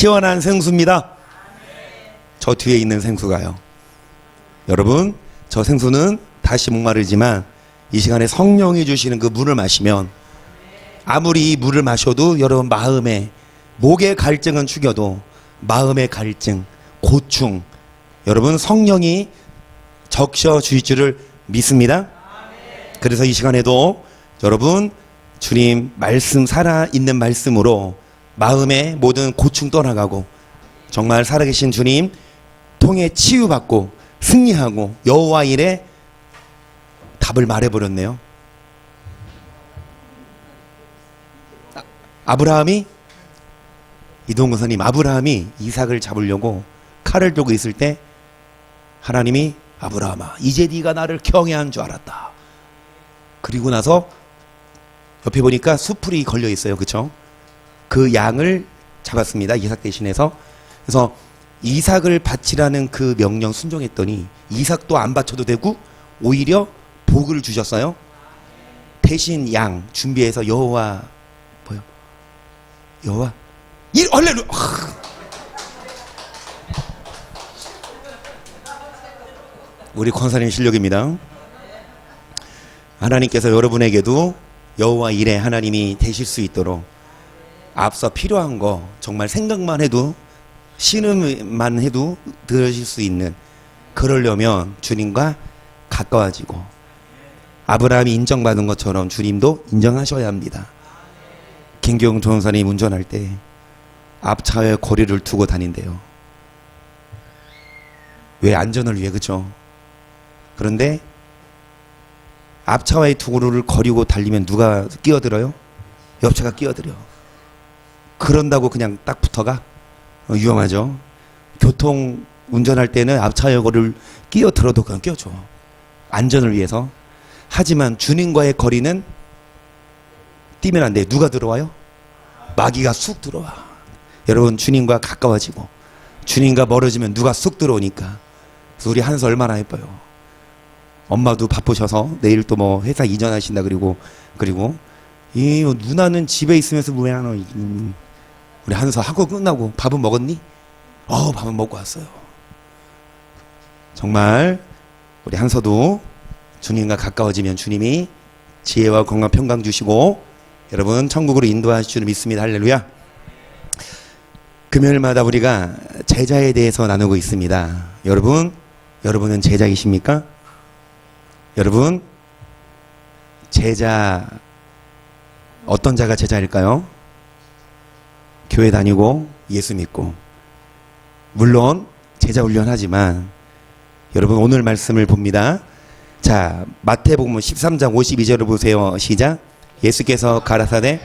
시원한 생수입니다. 저 뒤에 있는 생수가요. 여러분, 저 생수는 다시 목마르지만 이 시간에 성령이 주시는 그 물을 마시면 아무리 이 물을 마셔도 여러분 마음에 목의 갈증은 죽여도 마음의 갈증, 고충 여러분 성령이 적셔 주실 줄을 믿습니다. 그래서 이 시간에도 여러분 주님 말씀 살아있는 말씀으로 마음의 모든 고충 떠나가고 정말 살아계신 주님 통해 치유받고 승리하고 여호와 일에 답을 말해버렸네요. 아브라함이 이동근사님 아브라함이 이삭을 잡으려고 칼을 들고 있을 때 하나님이 아브라함아 이제 네가 나를 경외한 줄 알았다. 그리고 나서 옆에 보니까 수풀이 걸려 있어요. 그쵸? 그 양을 잡았습니다. 이삭 대신해서. 그래서 이삭을 바치라는 그 명령 순종했더니 이삭도 안 바쳐도 되고 오히려 복을 주셨어요. 대신 양 준비해서 여호와 뭐요? 여호와 할렐루야. 우리 권사님 실력입니다. 하나님께서 여러분에게도 여호와 일에 하나님이 되실 수 있도록 앞서 필요한 거 정말 생각만 해도 신음만 해도 들으실 수 있는 그러려면 주님과 가까워지고 아브라함이 인정받은 것처럼 주님도 인정하셔야 합니다. 김경 전사님 운전할 때 앞차에 거리를 두고 다닌대요. 왜? 안전을 위해. 그렇죠? 그런데 앞차와의 도로를 거리고 달리면 누가 끼어들어요? 옆차가 끼어들어. 그런다고 그냥 딱 붙어가? 위험하죠. 교통 운전할 때는 앞차의 거리를 끼어들어도 그냥 끼어줘. 안전을 위해서. 하지만 주님과의 거리는 뛰면 안 돼. 누가 들어와요? 마귀가 쑥 들어와. 여러분 주님과 가까워지고 주님과 멀어지면 누가 쑥 들어오니까. 그래서 우리 한서 얼마나 예뻐요. 엄마도 바쁘셔서 내일 또 뭐 회사 이전하신다 그리고 이 누나는 집에 있으면서 왜 안 와? 우리 한서 학교 끝나고 밥은 먹었니? 밥은 먹고 왔어요. 정말 우리 한서도 주님과 가까워지면 주님이 지혜와 건강 평강 주시고 여러분 천국으로 인도하실 줄 믿습니다. 할렐루야. 금요일마다 우리가 제자에 대해서 나누고 있습니다. 여러분은 제자이십니까? 여러분 제자 어떤 자가 제자일까요? 교회 다니고 예수 믿고 물론 제자 훈련하지만 여러분 오늘 말씀을 봅니다. 자 마태복음 13장 52절을 보세요. 시작. 예수께서 가라사대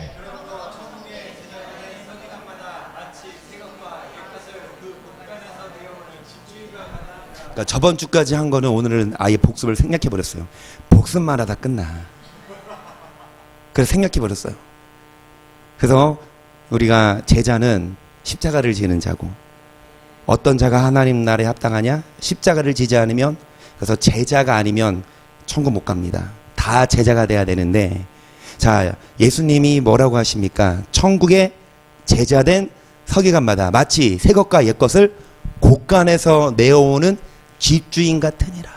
그러니까 저번 주까지 한 거는 오늘은 아예 복습을 생략해 버렸어요. 복습만 하다 끝나. 그래서 생략해 버렸어요. 그래서 우리가 제자는 십자가를 지는 자고 어떤 자가 하나님 나라에 합당하냐? 십자가를 지지 않으면 그래서 제자가 아니면 천국 못 갑니다. 다 제자가 돼야 되는데 자 예수님이 뭐라고 하십니까? 천국에 제자된 서기관마다 마치 새 것과 옛 것을 곳간에서 내어오는 집주인 같으니라.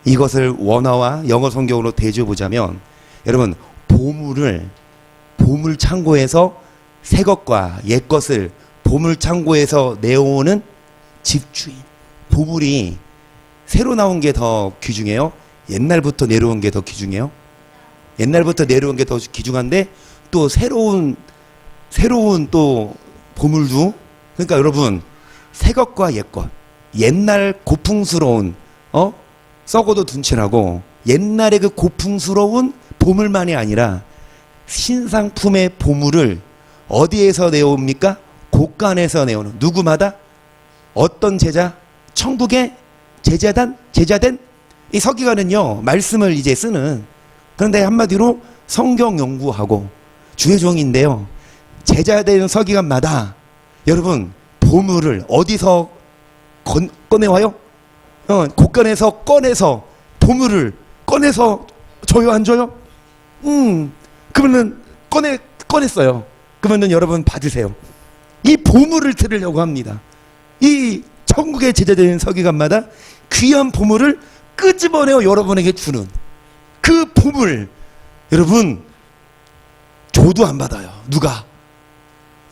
이것을 원어와 영어 성경으로 대조해 보자면 여러분 보물 창고에서 새 것과 옛 것을 보물 창고에서 내어오는 집주인. 보물이 새로 나온 게 더 귀중해요? 옛날부터 내려온 게 더 귀중해요? 옛날부터 내려온 게 더 귀중한데 또 새로운 또 보물도 그러니까 여러분 새 것과 옛 것 옛날 고풍스러운 썩어도 둔칠하고 옛날의 그 고풍스러운 보물만이 아니라 신상품의 보물을 어디에서 내옵니까? 곳간에서 내오는 누구마다 어떤 제자? 천국의 제자된 이 서기관은요 말씀을 이제 쓰는 그런데 한마디로 성경 연구하고 주의 종인데요 제자된 서기관마다 여러분 보물을 어디서 꺼내와요? 곳간에서 꺼내서 보물을 꺼내서 줘요 안 줘요? 그러면은 꺼냈어요. 그러면은 여러분 받으세요. 이 보물을 들으려고 합니다. 이 천국의 제자되는 서기관마다 귀한 보물을 끄집어내어 여러분에게 주는 그 보물, 여러분 줘도 안 받아요.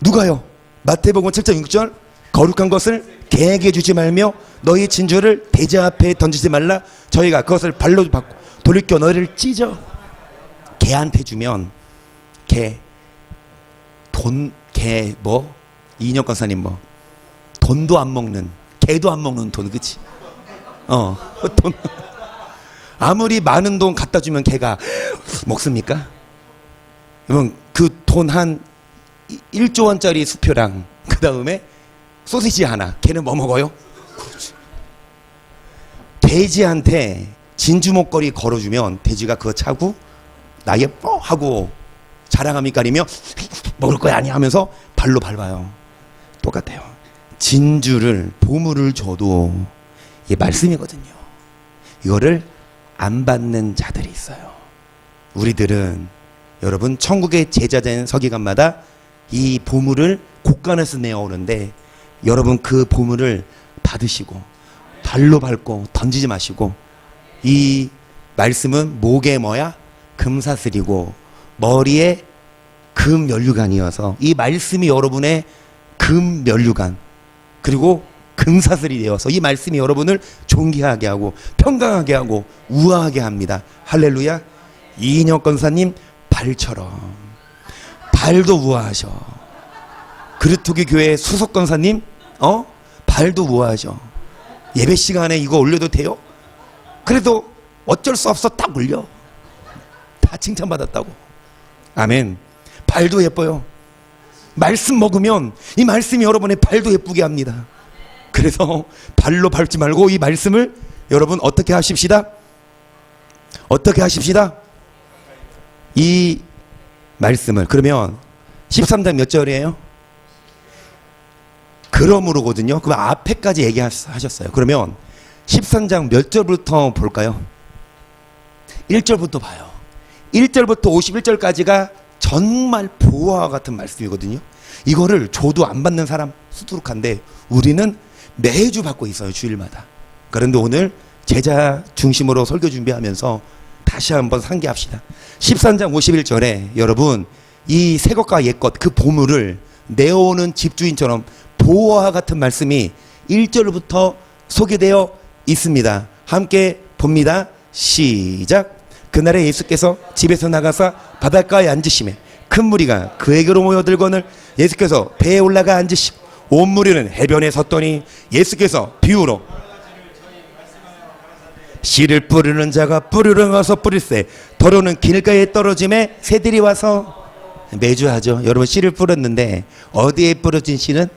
누가요? 마태복음 7장 6절, 거룩한 것을 개에게 주지 말며 너희 진주를 대제 앞에 던지지 말라. 저희가 그것을 발로 받고 돌이켜 너희를 찢어. 개한테 주면 이인영 권사님 돈도 안 먹는, 개도 안 먹는 돈, 그치? 돈. 아무리 많은 돈 갖다 주면 개가 먹습니까? 그러면 그 돈 한 1조 원짜리 수표랑 그 다음에 소시지 하나, 걔는 뭐 먹어요? 돼지한테 진주 목걸이 걸어주면 돼지가 그거 차고 나에 하고 자랑함이 가리며 먹을 거야 아니 하면서 발로 밟아요. 똑같아요. 진주를, 보물을 줘도 이게 말씀이거든요. 이거를 안 받는 자들이 있어요. 우리들은 여러분 천국의 제자된 서기관마다 이 보물을 곳간에서 내어오는데 여러분 그 보물을 받으시고 발로 밟고 던지지 마시고, 이 말씀은 목에 금사슬이고 머리에 금 면류관이어서 이 말씀이 여러분의 금 면류관 그리고 금사슬이 되어서 이 말씀이 여러분을 존귀하게 하고 평강하게 하고 우아하게 합니다. 할렐루야. 이인영 권사님 발처럼 발도 우아하셔. 그르투기 교회 수석 권사님 발도 우아하셔. 예배 시간에 이거 올려도 돼요? 그래도 어쩔 수 없어 딱 올려. 다 칭찬받았다고. 아멘. 발도 예뻐요. 말씀 먹으면 이 말씀이 여러분의 발도 예쁘게 합니다. 그래서 발로 밟지 말고 이 말씀을 여러분 어떻게 하십시다? 어떻게 하십시다? 이 말씀을, 그러면 13장 몇 절이에요? 그러므로거든요. 그럼 앞에까지 얘기하셨어요. 그러면 13장 몇 절부터 볼까요? 1절부터 봐요. 1절부터 51절까지가 정말 보화와 같은 말씀이거든요. 이거를 줘도 안 받는 사람 수두룩한데 우리는 매주 받고 있어요. 주일마다. 그런데 오늘 제자 중심으로 설교 준비하면서 다시 한번 상기합시다. 13장 51절에 여러분 이 새것과 옛것 그 보물을 내어오는 집주인처럼 보화와 같은 말씀이 1절부터 소개되어 있습니다. 함께 봅니다. 시작. 그날에 예수께서 집에서 나가사 바닷가에 앉으시매 큰 무리가 그에게로 모여들거늘 예수께서 배에 올라가 앉으시고 온 무리는 해변에 섰더니 예수께서 비유로 씨를 뿌리는 자가 뿌리러 가서 뿌릴새 더러는 길가에 떨어짐에 새들이 와서, 매주 하죠. 여러분 씨를 뿌렸는데 어디에 뿌려진 씨는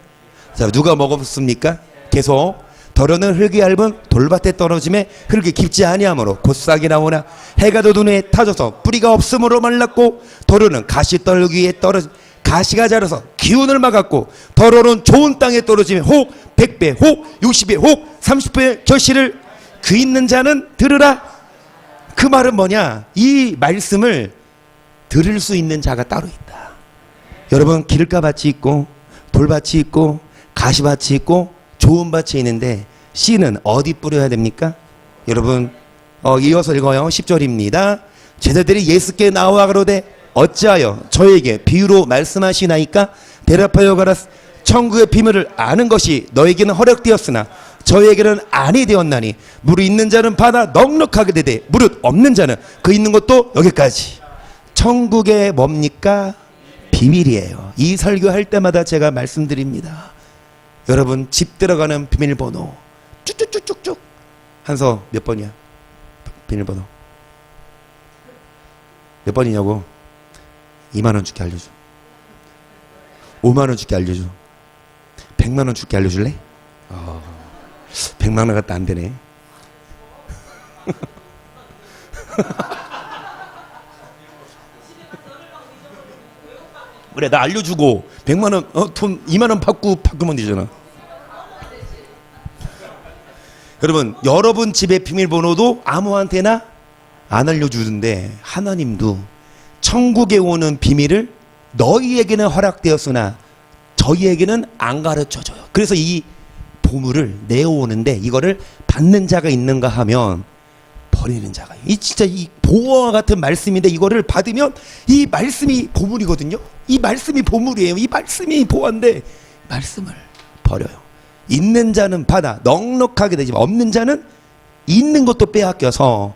누가 먹었습니까? 계속 더러는 흙이 얇은 돌밭에 떨어짐에 흙이 깊지 아니하므로 곧 싹이 나오나 해가 더 눈에 타져서 뿌리가 없으므로 말랐고, 더러는 가시떨기에 떨어짐 가시가 자라서 기운을 막았고, 더러는 좋은 땅에 떨어지면 혹 100배 혹 60배 혹 30배 결실을 귀 있는 자는 들으라. 그 말은 뭐냐? 이 말씀을 들을 수 있는 자가 따로 있다. 여러분 길가밭이 있고 돌밭이 있고 가시밭이 있고 좋은 밭이 있는데 씨는 어디 뿌려야 됩니까? 여러분 이어서 읽어요. 10절입니다. 제자들이 예수께 나와 가로되 어찌하여 저에게 비유로 말씀하시나이까? 대답하여 가라. 천국의 비밀을 아는 것이 너에게는 허락되었으나 저에게는 아니 되었나니 무릇 있는 자는 받아 넉넉하게 되되 무릇 없는 자는 그 있는 것도 여기까지. 천국의 뭡니까? 비밀이에요. 이 설교할 때마다 제가 말씀드립니다. 여러분 집 들어가는 비밀번호 쭉쭉쭉쭉쭉 한서 몇 번이야? 비밀번호 몇 번이냐고? 2만원 줄게 알려줘. 5만원 줄게 알려줘. 100만원 줄게 알려줄래? 100만원 갖다 안 되네. 그래 나 알려주고 100만원 돈 2만원 바꾸면 되잖아. 여러분 집의 비밀번호도 아무한테나 안 알려주는데 하나님도 천국에 오는 비밀을 너희에게는 허락되었으나 저희에게는 안 가르쳐줘요. 그래서 이 보물을 내어오는데 이거를 받는 자가 있는가 하면 버리는 자가. 이 진짜 이 보화와 같은 말씀인데 이거를 받으면 이 말씀이 보물이거든요. 이 말씀이 보물이에요. 이 말씀이 보화인데 말씀을 버려요. 있는 자는 받아 넉넉하게 되지만 없는 자는 있는 것도 빼앗겨서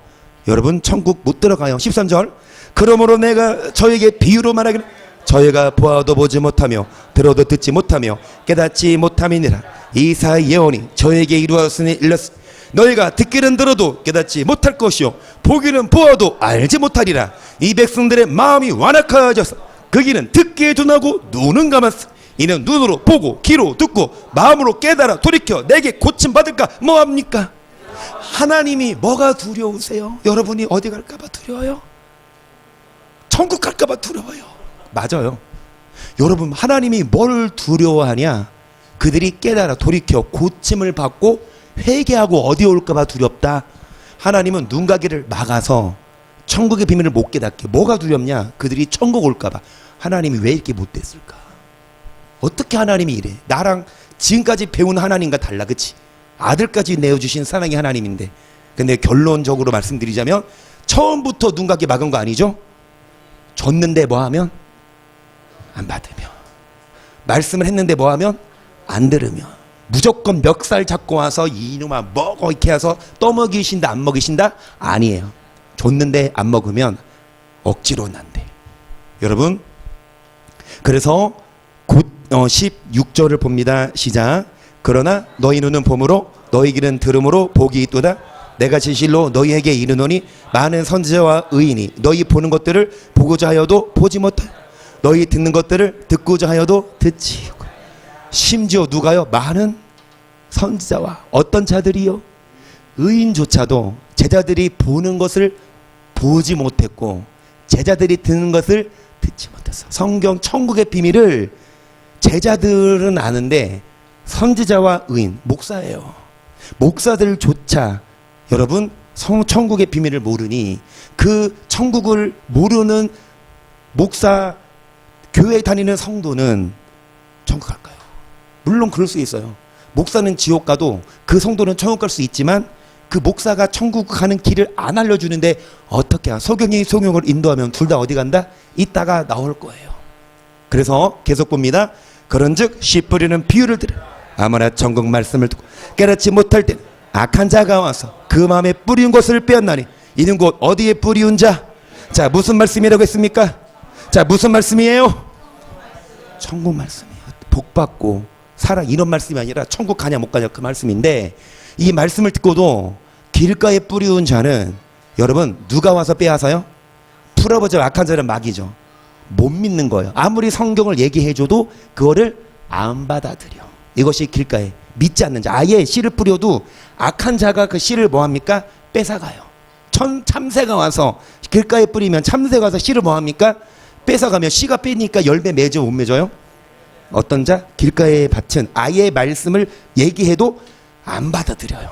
여러분 천국 못 들어가요. 13절 그러므로 내가 저에게 비유로 말하기를 저희가 보아도 보지 못하며 들어도 듣지 못하며 깨닫지 못함이니라. 이사 예언이 저에게 이루었으니 일렀으니 너희가 듣기는 들어도 깨닫지 못할 것이요 보기는 보아도 알지 못하리라. 이 백성들의 마음이 완악하여져서 그기는 듣기에 둔하고 눈은 감았으 이는 눈으로 보고 귀로 듣고 마음으로 깨달아 돌이켜 내게 고침받을까 뭐합니까? 하나님이 뭐가 두려우세요? 여러분이 어디 갈까봐 두려워요? 천국 갈까봐 두려워요. 맞아요. 여러분 하나님이 뭘 두려워하냐? 그들이 깨달아 돌이켜 고침을 받고 회개하고 어디 올까봐 두렵다. 하나님은 눈가기를 막아서 천국의 비밀을 못 깨닫게. 뭐가 두렵냐? 그들이 천국 올까봐. 하나님이 왜 이렇게 못됐을까? 어떻게 하나님이 이래? 나랑 지금까지 배운 하나님과 달라, 그치? 아들까지 내어주신 사랑의 하나님인데. 근데 결론적으로 말씀드리자면 처음부터 눈가기 막은 거 아니죠? 줬는데 뭐 하면? 안 받으며. 말씀을 했는데 뭐 하면? 안 들으며. 무조건 멱살 잡고 와서 이놈아 먹어 이렇게 해서 떠먹이신다 안 먹이신다? 아니에요. 줬는데 안 먹으면 억지로 난대. 여러분 그래서 곧 16절을 봅니다. 시작. 그러나 너희 눈은 봄으로 너희 귀는 들음으로 복이 있도다. 내가 진실로 너희에게 이르노니 많은 선지자와 의인이 너희 보는 것들을 보고자 하여도 보지 못하여 너희 듣는 것들을 듣고자 하여도 듣지. 심지어 누가요? 많은 선지자와 어떤 자들이요? 의인조차도 제자들이 보는 것을 보지 못했고 제자들이 듣는 것을 듣지 못했어. 성경 천국의 비밀을 제자들은 아는데 선지자와 의인, 목사예요. 목사들조차 여러분 천국의 비밀을 모르니 그 천국을 모르는 목사, 교회 다니는 성도는 천국 갈까요? 물론 그럴 수 있어요. 목사는 지옥 가도 그 성도는 천국 갈 수 있지만 그 목사가 천국 가는 길을 안 알려주는데 어떻게 소경이 소경을 인도하면 둘 다 어디 간다? 이따가 나올 거예요. 그래서 계속 봅니다. 그런즉 씨 뿌리는 비유를 들으 아무나 천국 말씀을 듣고 깨닫지 못할 때는 악한 자가 와서 그 마음에 뿌리운 것을 빼앗나니 이는 곧 어디에 뿌리운 자? 자 무슨 말씀이라고 했습니까? 자 무슨 말씀이에요? 천국 말씀이에요. 복받고 사랑 이런 말씀이 아니라 천국 가냐 못 가냐 그 말씀인데 이 말씀을 듣고도 길가에 뿌리운 자는 여러분 누가 와서 빼앗아요? 풀어보자 악한 자는 막이죠. 못 믿는 거예요. 아무리 성경을 얘기해줘도 그거를 안 받아들여. 이것이 길가에 믿지 않는 자. 아예 씨를 뿌려도 악한 자가 그 씨를 뭐합니까? 뺏어가요. 참새가 와서 길가에 뿌리면 참새가 와서 씨를 뭐합니까? 뺏어가면 씨가 빼니까 열매 맺어 못 맺어요? 어떤 자? 길가에 밭은 아예 말씀을 얘기해도 안 받아들여요.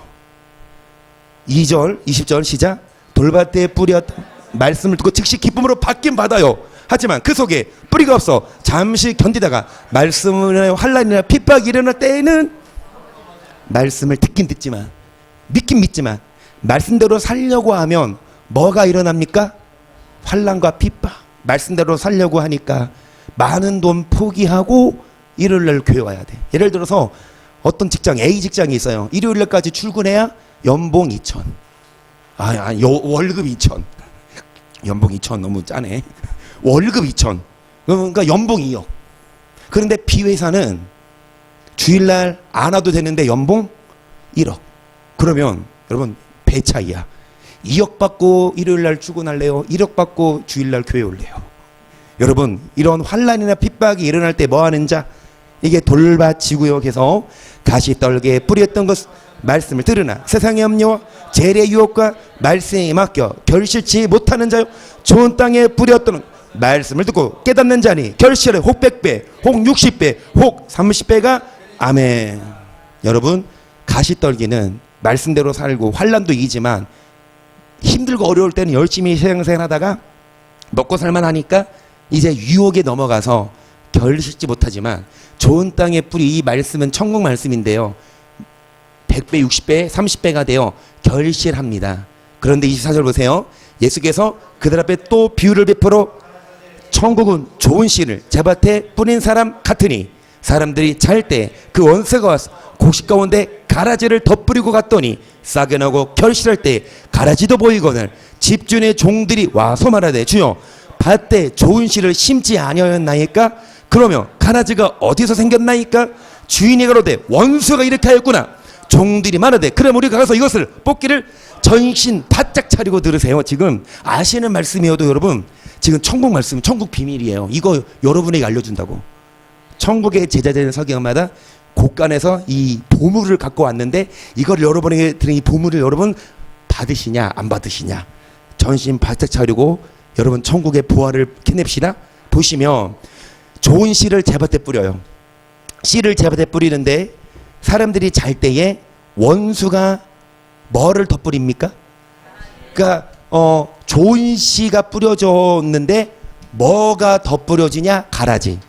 2절 20절 시작. 돌밭에 뿌렸다 말씀을 듣고 즉시 기쁨으로 받긴 받아요. 하지만 그 속에 뿌리가 없어 잠시 견디다가 말씀을 환난이나 핍박이 일어날 때에는 말씀을 듣긴 듣지만 믿긴 믿지만 말씀대로 살려고 하면 뭐가 일어납니까? 환난과 핍박. 말씀대로 살려고 하니까 많은 돈 포기하고 일요일날 교회 와야 돼. 예를 들어서 어떤 직장 A 직장이 있어요. 일요일날까지 출근해야 연봉 2천. 월급 2천. 연봉 2천 너무 짜네. 월급 2천. 그러니까 연봉 2억. 그런데 B 회사는 주일날 안 와도 되는데 연봉 1억. 그러면 여러분 배 차이야. 2억 받고 일요일날 출근할래요? 1억 받고 주일날 교회 올래요? 여러분 이런 환난이나 핍박이 일어날 때 뭐하는 자? 이게 돌밭이구역에서 가시 떨게 뿌렸던 것 말씀을 들으나 세상의 염려와 재래 유혹과 말씀에 맡겨 결실치 못하는 자요 좋은 땅에 뿌렸던 말씀을 듣고 깨닫는 자니 결실에 혹 100배 혹 60배 혹 30배가 아멘. 여러분 가시떨기는 말씀대로 살고 환난도 이기지만 힘들고 어려울 때는 열심히 생활하다가 먹고 살만 하니까 이제 유혹에 넘어가서 결실지 못하지만 좋은 땅의 뿌리, 이 말씀은 천국 말씀인데요. 100배, 60배, 30배가 되어 결실합니다. 그런데 24절 보세요. 예수께서 그들 앞에 또 비유를 베풀어 천국은 좋은 씨를 제밭에 뿌린 사람 같으니 사람들이 잘 때 그 원수가 와서 곡식 가운데 가라지를 덧뿌리고 갔더니 싹이 나고 결실할 때 가라지도 보이거늘 집주인의 종들이 와서 말하되 주여 밭에 좋은 씨를 심지 아니하였나이까? 그러면 가라지가 어디서 생겼나이까? 주인이 가로되 원수가 이렇게 하였구나. 종들이 말하되 그럼 우리가 가서 이것을 뽑기를 전신 바짝 차리고 들으세요. 지금 아시는 말씀이어도 여러분 지금 천국 말씀, 천국 비밀이에요. 이거 여러분에게 알려준다고. 천국의 제자되는 서기관마다 곳간에서 이 보물을 갖고 왔는데 이걸 여러분에게 드린 이 보물을 여러분 받으시냐 안 받으시냐. 전신 바짝 차리고 여러분 천국의 보화를 캐냅시다. 보시면 좋은 씨를 제밭에 뿌려요. 씨를 제밭에 뿌리는데 사람들이 잘 때에 원수가 뭐를 덧뿌립니까? 그러니까 좋은 씨가 뿌려졌는데 뭐가 덧뿌려지냐? 가라지.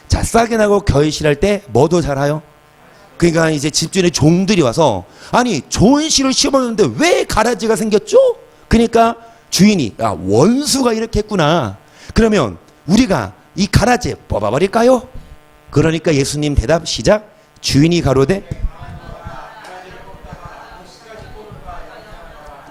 자, 싹이 나고 결실할 때 뭐도 자라요? 그러니까 이제 집주인의 종들이 와서 아니 좋은 씨를 심었는데 왜 가라지가 생겼죠? 그러니까 주인이 원수가 이렇게 했구나. 그러면 우리가 이 가라지 뽑아버릴까요? 그러니까 예수님 대답 시작. 주인이 가로되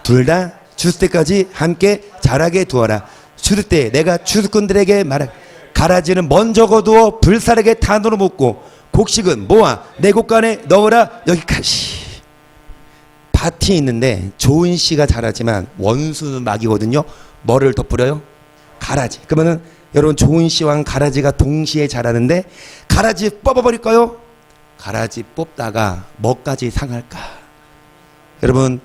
둘 다 추수 때까지 함께 자라게 두어라. 추수 때 내가 추수꾼들에게 말할 가라지는 먼저 거두어 불사르게 단으로 묶고 곡식은 모아 내 곳간에 넣으라. 여기까지. 밭이 있는데 좋은 씨가 자라지만 원수는 막이거든요. 뭐를 덧뿌려요? 가라지. 그러면은 여러분 좋은 씨와 가라지가 동시에 자라는데 가라지 뽑아버릴까요? 가라지 뽑다가 뭐까지 상할까? 여러분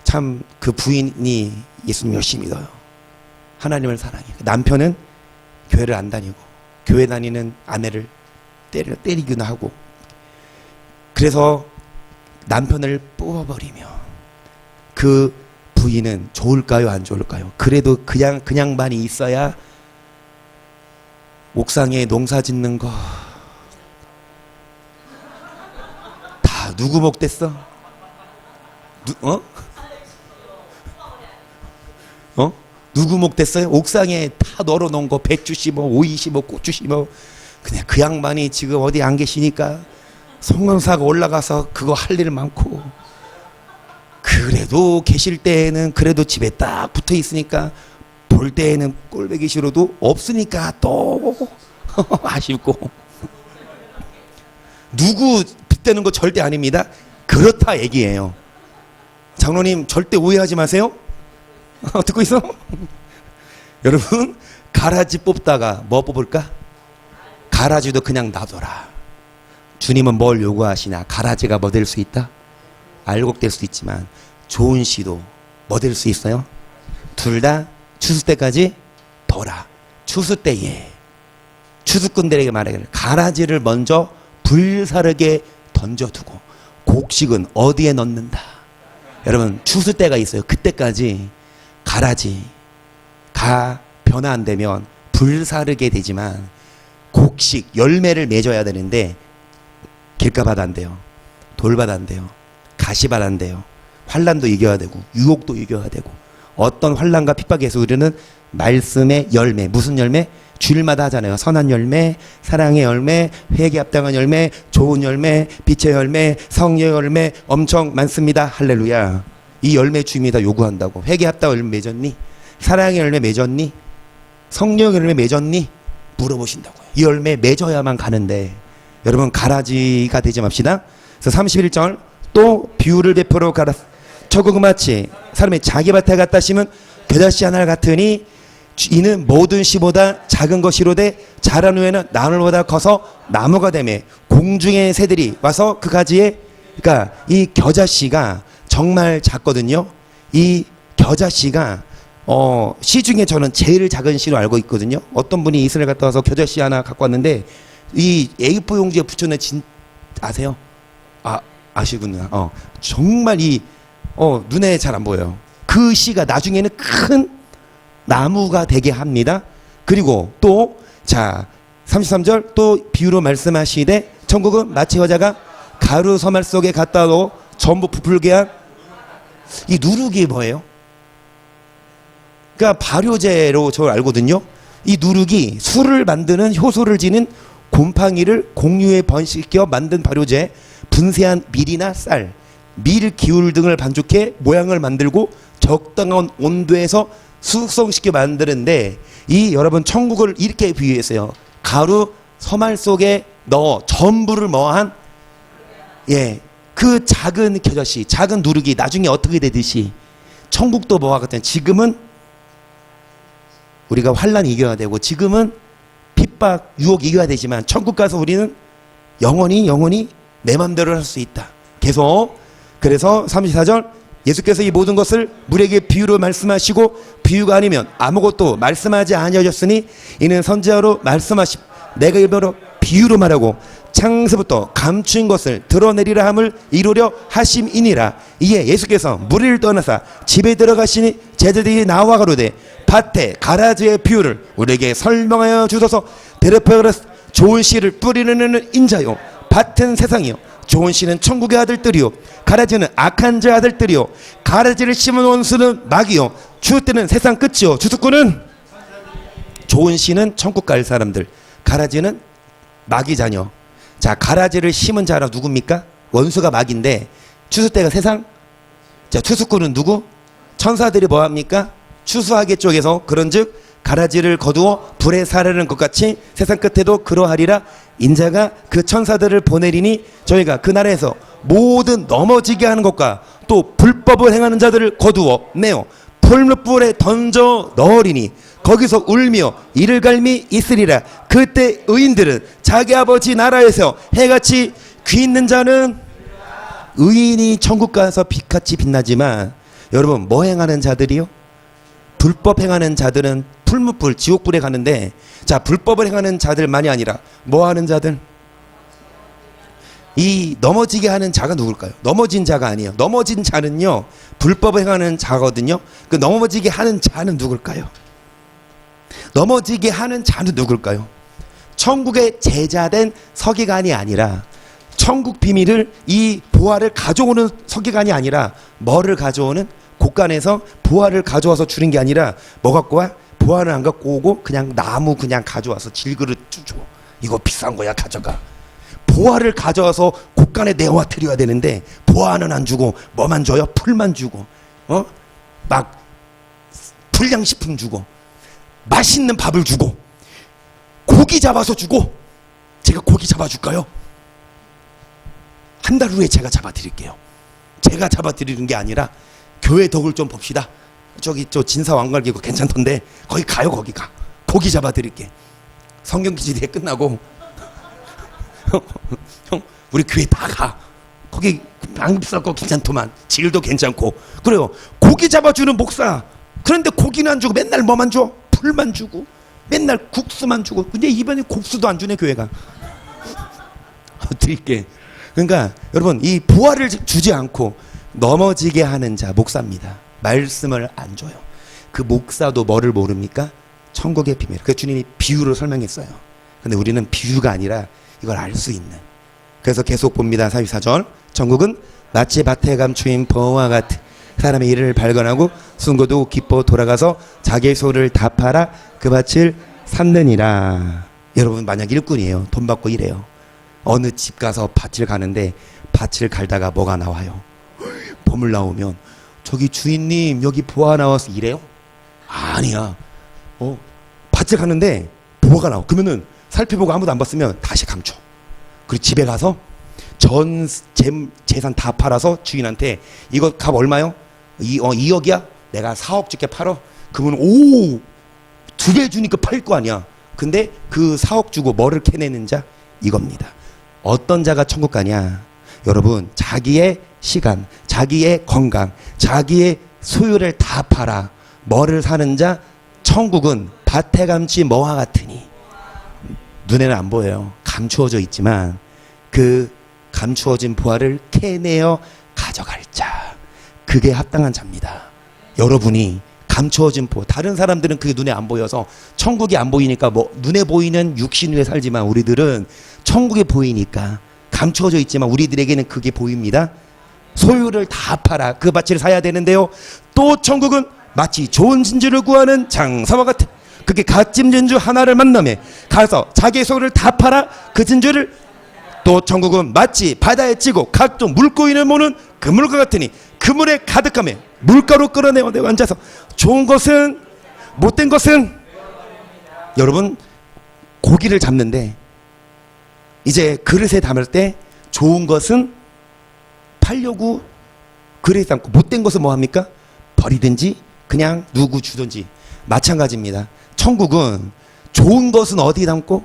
참 그 부인이 예수님 열심히 믿어요. 하나님을 사랑해. 남편은 교회를 안 다니고 교회 다니는 아내를 때리기도 하고 그래서 남편을 뽑아버리면 그 부인은 좋을까요 안 좋을까요? 그래도 그냥 반이 있어야 옥상에 농사 짓는 거 다 누구 목 됐어? 누구 목 됐어요? 옥상에 다 널어놓은 거 배추 심어 오이 심어 고추 심어 그냥 그 양반이 지금 어디 안 계시니까 성경사가 올라가서 그거 할 일 많고 그래도 계실 때에는 그래도 집에 딱 붙어 있으니까 볼 때에는 꼴보기 싫어도 없으니까 또 아쉽고 누구 빗대는 거 절대 아닙니다. 그렇다 얘기예요. 장로님 절대 오해하지 마세요. 듣고 있어? 여러분 가라지 뽑다가 뭐 뽑을까? 가라지도 그냥 놔둬라. 주님은 뭘 요구하시냐? 가라지가 뭐 될 수 있다? 알곡될 수 있지만 좋은 씨도 뭐 될 수 있어요? 둘 다 추수 때까지 둬라. 추수 때에 추수꾼들에게 말하기를 가라지를 먼저 불사르게 던져두고 곡식은 어디에 넣는다. 여러분 추수 때가 있어요. 그때까지 가라지가 변화 안 되면 불사르게 되지만 곡식 열매를 맺어야 되는데 길가밭 안 돼요. 돌밭 안 돼요. 가시밭 안 돼요. 환란도 이겨야 되고 유혹도 이겨야 되고 어떤 환란과 핍박에서 우리는 말씀의 열매, 무슨 열매? 주일마다 하잖아요. 선한 열매, 사랑의 열매, 회개 합당한 열매, 좋은 열매, 빛의 열매, 성령의 열매 엄청 많습니다. 할렐루야. 이 열매 주님이 다 요구한다고. 회개 합당한 열매 맺었니? 사랑의 열매 맺었니? 성령의 열매 맺었니? 물어보신다고요. 이 열매 맺어야만 가는데 여러분 가라지가 되지 맙시다. 그래서 31절 또 비유를 베풀어 가라. 저그그 마치 사람이 자기 밭에 갖다 심은 겨자씨 하나 같으니 이는 모든 씨보다 작은 것이로되 자란 후에는 나물보다 커서 나무가 되매 공중의 새들이 와서 그 가지에 그러니까 이 겨자씨가 정말 작거든요. 이 겨자씨가 씨 중에 저는 제일 작은 씨로 알고 있거든요. 어떤 분이 이스라엘 갔다 와서 겨자씨 하나 갖고 왔는데 이 A4 용지에 붙여놓은 아세요? 아시군요. 정말 이 눈에 잘 안 보여요. 그 씨가 나중에는 큰 나무가 되게 합니다. 그리고 또 자 33절 또 비유로 말씀하시되 천국은 마치 여자가 가루 서말 속에 갖다 넣어 전부 부풀게 한 이 누룩이 뭐예요? 그러니까 발효제로 저 알거든요. 이 누룩이 술을 만드는 효소를 지닌 곰팡이를 공유에 번식시켜 만든 발효제, 분쇄한 밀이나 쌀, 밀 기울 등을 반죽해 모양을 만들고 적당한 온도에서 숙성시켜 만드는데, 이 여러분 천국을 이렇게 비유했어요. 가루 서말 속에 넣어 전부를 뭐한 그 작은 겨자씨, 작은 누룩이 나중에 어떻게 되듯이 천국도 뭐와 같은, 지금은 우리가 환난 이겨야 되고 지금은 핍박 유혹 이겨야 되지만 천국 가서 우리는 영원히 내 맘대로 할 수 있다. 계속. 그래서 34절 예수께서 이 모든 것을 물에게 비유로 말씀하시고 비유가 아니면 아무것도 말씀하지 아니하셨으니 이는 선지자로 말씀하시 내가 일부러 비유로 말하고 창세부터 감추인 것을 드러내리라 함을 이루려 하심이니라. 이에 예수께서 무리를 떠나사 집에 들어가시니 제자들이 나와 가로되 밭에 가라지의 비유를 우리에게 설명하여 주소서. 대답하여 좋은 씨를 뿌리는 인자요 밭은 세상이요 좋은 씨는 천국의 아들들이요 가라지는 악한 자의 아들들이요 가라지를 심은 원수는 마귀요 추수 때는 세상 끝이요 주수꾼은 좋은 씨는 천국 갈 사람들, 가라지는 마귀 자녀. 자, 가라지를 심은 자라 누굽니까? 원수가 마귀인데 추수 때가 세상. 자, 추수꾼은 누구? 천사들이 뭐합니까? 추수하기 쪽에서 그런즉 가라지를 거두어 불에 사르는 것 같이 세상 끝에도 그러하리라. 인자가 그 천사들을 보내리니 저희가 그 나라에서 모든 넘어지게 하는 것과 또 불법을 행하는 자들을 거두어 내어 풀무불에 던져 넣으리니 거기서 울며 이를 갈미 있으리라. 그때 의인들은 자기 아버지 나라에서 해같이 귀 있는 자는, 의인이 천국 가서 빛같이 빛나지만 여러분 뭐 행하는 자들이요? 불법 행하는 자들은 풀무불 지옥불에 가는데, 자, 불법을 행하는 자들만이 아니라 뭐 하는 자들? 이 넘어지게 하는 자가 누굴까요? 넘어진 자가 아니에요. 넘어진 자는요 불법을 행하는 자거든요. 그 넘어지게 하는 자는 누굴까요? 넘어지게 하는 자는 누굴까요? 천국의 제자된 서기관이 아니라, 천국 비밀을, 이 보화를 가져오는 서기관이 아니라 뭐를 가져오는, 곳간에서 보화를 가져와서 주는 게 아니라 뭐 갖고 와? 보화를 안 갖고 오고 그냥 나무 그냥 가져와서 질그릇 줘. 이거 비싼 거야 가져가. 보화를 가져와서 곳간에 내와 드려야 되는데 보화는 안 주고 뭐만 줘요? 풀만 주고, 막 불량식품 주고 맛있는 밥을 주고 고기 잡아서 주고. 제가 고기 잡아줄까요? 한 달 후에 제가 잡아드릴게요. 제가 잡아드리는 게 아니라 교회 덕을 좀 봅시다. 저기 저 진사 왕갈기고 괜찮던데 거기 가요. 거기 가. 고기 잡아드릴게. 성경 기지대 끝나고 형 우리 교회 다 가. 거기 안 비쌀 거 괜찮더만. 질도 괜찮고. 그래요. 고기 잡아주는 목사. 그런데 고기는 안 주고 맨날 뭐만 줘? 풀만 주고 맨날 국수만 주고. 근데 이번에 국수도 안 주네 교회가. 드릴게. 그러니까 여러분 이 보화를 주지 않고 넘어지게 하는 자 목사입니다. 말씀을 안 줘요. 그 목사도 뭐를 모릅니까? 천국의 비밀. 그 주님이 비유로 설명했어요. 근데 우리는 비유가 아니라 이걸 알 수 있는. 그래서 계속 봅니다. 44절. 천국은 마치 밭에 감추인 보화 같은 사람의 일을 발견하고 순고도 기뻐 돌아가서 자기의 소를 다 팔아 그 밭을 샀느니라. 여러분 만약 일꾼이에요. 돈 받고 일해요. 어느 집 가서 밭을 가는데 밭을 갈다가 뭐가 나와요? 보물 나오면 저기 주인님 여기 보화 나와서 이래요? 아니야. 밭을 가는데 보화가 나와. 그러면은 살펴보고 아무도 안 봤으면 다시 감춰. 그리고 집에 가서 전 재산 다 팔아서 주인한테 이거 값 얼마요? 2억이야? 내가 4억 줄게 팔어. 그러면 오! 2배 주니까 팔 거 아니야. 근데 그 4억 주고 뭐를 캐내는 자? 이겁니다. 어떤 자가 천국 가냐? 여러분 자기의 시간, 자기의 건강, 자기의 소유를 다 팔아 뭐를 사는 자? 천국은 밭에 감지 뭐와 같으니. 눈에는 안 보여요. 감추어져 있지만 그 감추어진 보화를 캐내어 가져갈 자, 그게 합당한 자입니다. 여러분이 감추어진 보. 다른 사람들은 그게 눈에 안 보여서 천국이 안 보이니까 뭐 눈에 보이는 육신 위에 살지만 우리들은 천국이 보이니까 감추어져 있지만 우리들에게는 그게 보입니다. 소유를 다 팔아 그 가치를 사야 되는데요. 또 천국은 마치 좋은 진주를 구하는 장사와 같아. 그게 갓짐 진주 하나를 만나매 가서 자기의 소유를 다 팔아 그 진주를. 또 천국은 마치 바다에 찌고 각종 물고기를 모는 그물과 같으니 그물에 가득하며 물가로 끌어내어 내가 앉아서 좋은 것은 못된 것은. 여러분 고기를 잡는데 이제 그릇에 담을 때 좋은 것은 팔려고 그릇에 담고 못된 것은 뭐합니까? 버리든지 그냥 누구 주든지. 마찬가지입니다. 천국은 좋은 것은 어디에 담고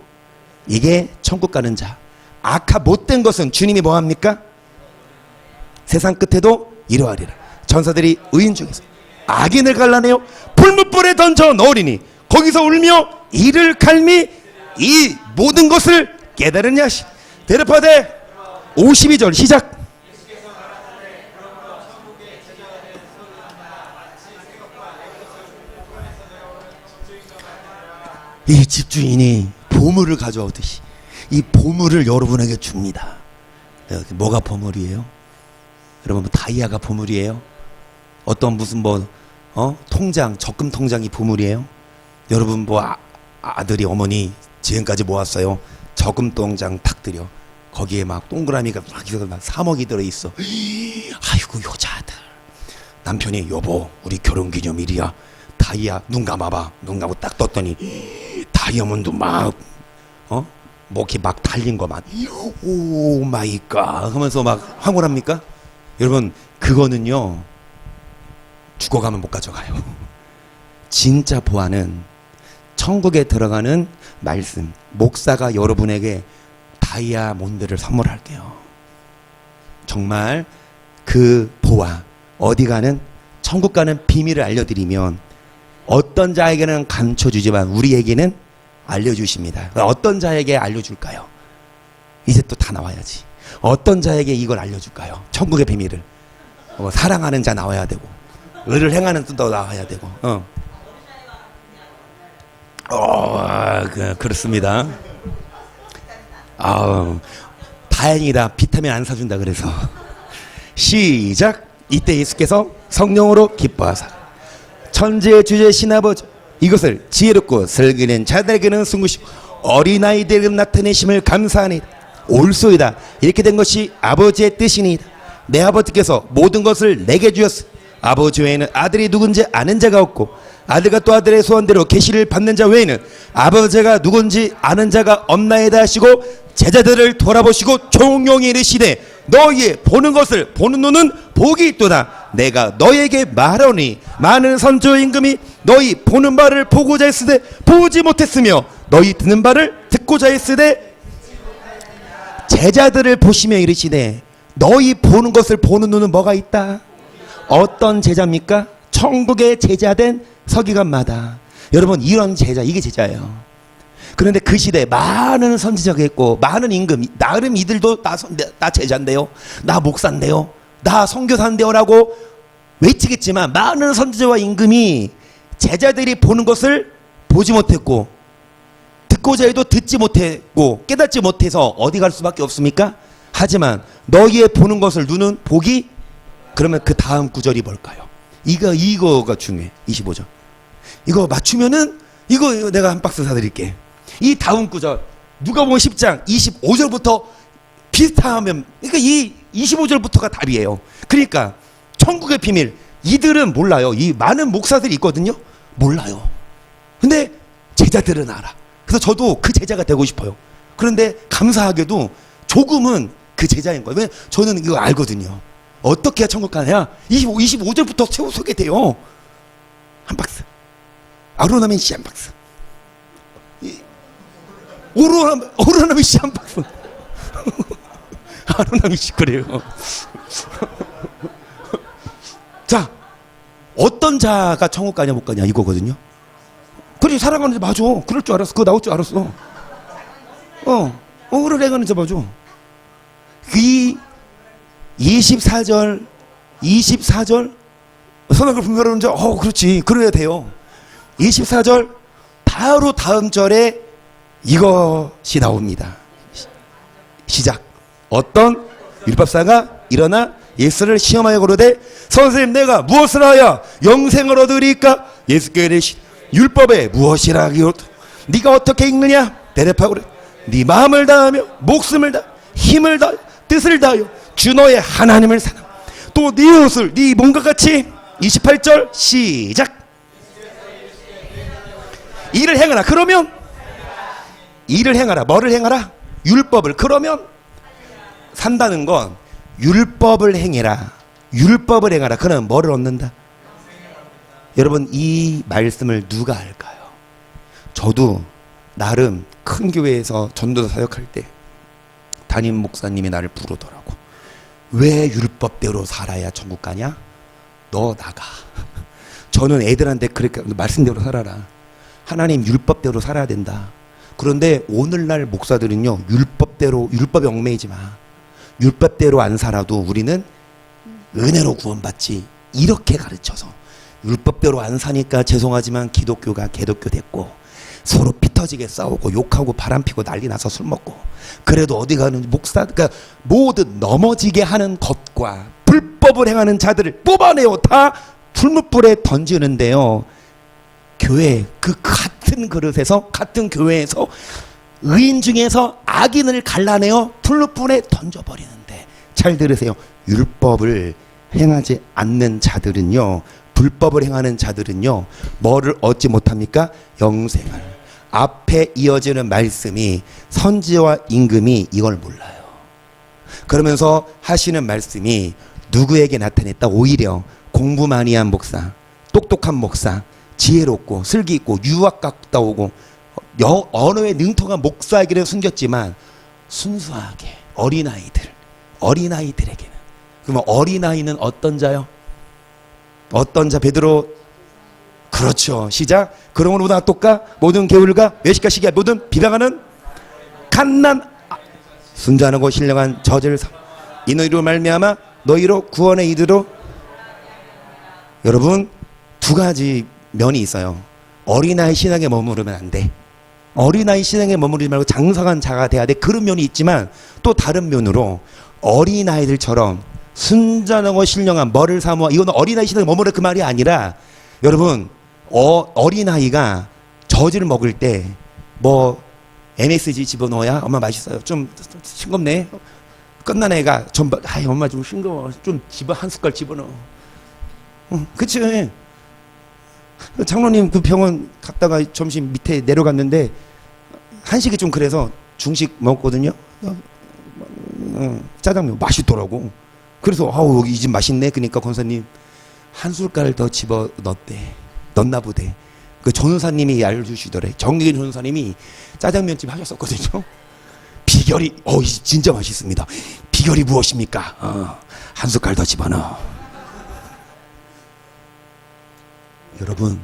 이게 천국 가는 자. 악한 못된 것은 주님이 뭐합니까? 세상 끝에도 이러하리라. 전사들이 의인 중에서 악인을 갈라내어 불못불에 던져 넣으리니 거기서 울며 이를 갈미 이 모든 것을 깨달으냐. 대르파대 52절 시작. 이 집주인이 보물을 가져오듯이 이 보물을 여러분에게 줍니다. 뭐가 보물이에요? 여러분 뭐 다이아가 보물이에요? 어떤 무슨 통장, 적금 통장이 보물이에요? 여러분 뭐 아들이 어머니 지금까지 모았어요. 적금 통장 탁 들여 거기에 막 동그라미가 막 3억이 들어있어. 아이고 여자들. 남편이 여보 우리 결혼기념일이야. 다이아 눈 감아봐. 눈 감고 딱 떴더니 다이아몬드 막 뭐 이렇게 막 달린 거만 오 마이 갓 하면서 막 황홀합니까? 여러분 그거는요 죽어가면 못 가져가요. 진짜 보안은 천국에 들어가는 말씀. 목사가 여러분에게 다이아몬드를 선물할게요. 정말 그 보아 어디 가는 천국 가는 비밀을 알려드리면 어떤 자에게는 감춰주지만 우리에게는 알려주십니다. 어떤 자에게 알려줄까요? 이제 또 다 나와야지. 어떤 자에게 이걸 알려줄까요? 천국의 비밀을. 사랑하는 자 나와야 되고 의를 행하는 뜻도 나와야 되고. 그렇습니다. 다행이다. 비타민 안 사준다 그래서. 시작. 이때 예수께서 성령으로 기뻐하사 천지의 주제 신아버지 이것을 지혜롭고 슬기는 자들에게는 숨기시고 어린아이들에게는 나타내심을 감사하니 옳소이다. 이렇게 된 것이 아버지의 뜻이니이다. 내 아버지께서 모든 것을 내게 주셨으. 아버지 외에는 아들이 누군지 아는 자가 없고 아들과 또 아들의 소원대로 계시를 받는 자 외에는 아버지가 누군지 아는 자가 없나이다 하시고 제자들을 돌아보시고 종용히 이르시되 너희의 보는 것을 보는 눈은 복이 있도다. 내가 너희에게 말하오니 많은 선조 임금이 너희 보는 바를 보고자 했으되 보지 못했으며 너희 듣는 바를 듣고자 했으되. 제자들을 보시며 이르시되 너희 보는 것을 보는 눈은 뭐가 있다? 어떤 제자입니까? 천국의 제자된 서기관마다. 여러분 이런 제자 이게 제자예요. 그런데 그 시대에 많은 선지자가 있고 많은 임금 나름 이들도 나 제자인데요, 나 목사인데요, 나 선교사인데요 라고 외치겠지만 많은 선지자와 임금이 제자들이 보는 것을 보지 못했고 듣고자 해도 듣지 못했고 깨닫지 못해서 어디 갈 수밖에 없습니까? 하지만 너희의 보는 것을 눈은 보기. 그러면 그 다음 구절이 뭘까요? 이거가 중요해. 25절 이거 맞추면은 이거 내가 한 박스 사드릴게. 이 다음 구절 누가복음 10장 25절부터 비슷하면 그러니까 이 25절부터가 답이에요. 그러니까 천국의 비밀 이들은 몰라요. 이 많은 목사들이 있거든요. 몰라요. 근데 제자들은 알아. 그래서 저도 그 제자가 되고 싶어요. 그런데 감사하게도 조금은 그 제자인 거예요. 왜냐면 저는 이거 알거든요. 어떻게 해야 천국 가냐? 25절부터 최후 소개돼요. 한 박스. 아로나민 씨 한 박스. 오로나민 씨 한 박스. 아로나민 씨 그래요. 자, 어떤 자가 천국 가냐 못 가냐 이거거든요. 그래 살아가는 자 맞아. 그럴 줄 알았어. 그거 나올 줄 알았어. 그래 가는 자 맞아. 이 24절 선악을 분별하는 자, 그렇지. 그래야 돼요. 24절 바로 다음 절에 이것이 나옵니다. 시작. 어떤 율법사가 일어나 예수를 시험하여 고르되 선생님 내가 무엇을 하여 영생을 얻으리까? 예수께서 이르시되 율법에 무엇이라 하기로 네가 어떻게 읽느냐? 대답하고 그래. 네 마음을 다하며 목숨을 다 힘을 다 뜻을 다하여 주 너의 하나님을 사랑 또 네 옷을 네 몸과 같이 28절 시작. 일을 행하라. 그러면 일을 행하라. 뭐를 행하라? 율법을. 그러면 산다는 건 율법을 행해라. 율법을 행하라. 그러면 뭐를 얻는다? 여러분 이 말씀을 누가 알까요? 저도 나름 큰 교회에서 전도사 사역할 때 담임 목사님이 나를 부르더라고. 왜 율법대로 살아야 천국 가냐? 너 나가. 저는 애들한테 그렇게 말씀대로 살아라. 하나님 율법대로 살아야 된다. 그런데 오늘날 목사들은요 율법대로 율법에 얽매이지 마. 율법대로 안 살아도 우리는 은혜로 구원받지. 이렇게 가르쳐서 율법대로 안 사니까 죄송하지만 기독교가 개독교 됐고 서로 피 터지게 싸우고 욕하고 바람피고 난리 나서 술 먹고 그래도 어디 가는 목사 그러니까 모든 넘어지게 하는 것과 불법을 행하는 자들을 뽑아내어 다 풀무불에 던지는데요. 교회 그 같은 그릇에서 같은 교회에서 의인 중에서 악인을 갈라내어 풀무불에 던져버리는데 잘 들으세요. 율법을 행하지 않는 자들은요 불법을 행하는 자들은요 뭐를 얻지 못합니까? 영생을. 앞에 이어지는 말씀이 선지와 임금이 이걸 몰라요. 그러면서 하시는 말씀이 누구에게 나타냈다? 오히려 공부 많이 한 목사, 똑똑한 목사, 지혜롭고 슬기 있고 유학 갔다 오고 언어에 능통한 목사에게는 숨겼지만 순수하게 어린아이들에게는. 그러면 어린아이는 어떤 자요? 어떤 자? 베드로. 그렇죠. 시작. 그러므로보다 똑까 모든 게을과 외식과 시기와 모든 비방하는 갓난 순전하고 신령한 저질 이 너희로 말미암아 너희로 구원에 이르러. 여러분 두 가지 면이 있어요. 어린아이 신앙에 머무르면 안 돼. 어린아이 신앙에 머무르지 말고 장성한 자가 돼야 돼. 그런 면이 있지만 또 다른 면으로 어린아이들처럼 순전하고 신령한 뭐를 사모하. 이거는 어린아이 신앙에 머무르 그 말이 아니라 여러분 어린아이가 젖을 먹을 때 뭐 MSG 집어넣어야 엄마 맛있어요. 좀 싱겁네. 끝난 애가 전부 엄마 좀 싱거워. 좀 한 숟갈 집어넣어. 그치. 장로님 그 병원 갔다가 점심 밑에 내려갔는데 한식이 좀 그래서 중식 먹었거든요. 짜장면 맛있더라고. 그래서 여기 이 집 맛있네. 그러니까 권사님 한 숟갈 더 집어 넣나 보대. 그 전사님이 알려주시더래. 정기근 전사님이 짜장면집 하셨었거든요. 비결이 이 집 진짜 맛있습니다. 비결이 무엇입니까? 한 숟갈 더 집어넣어. 여러분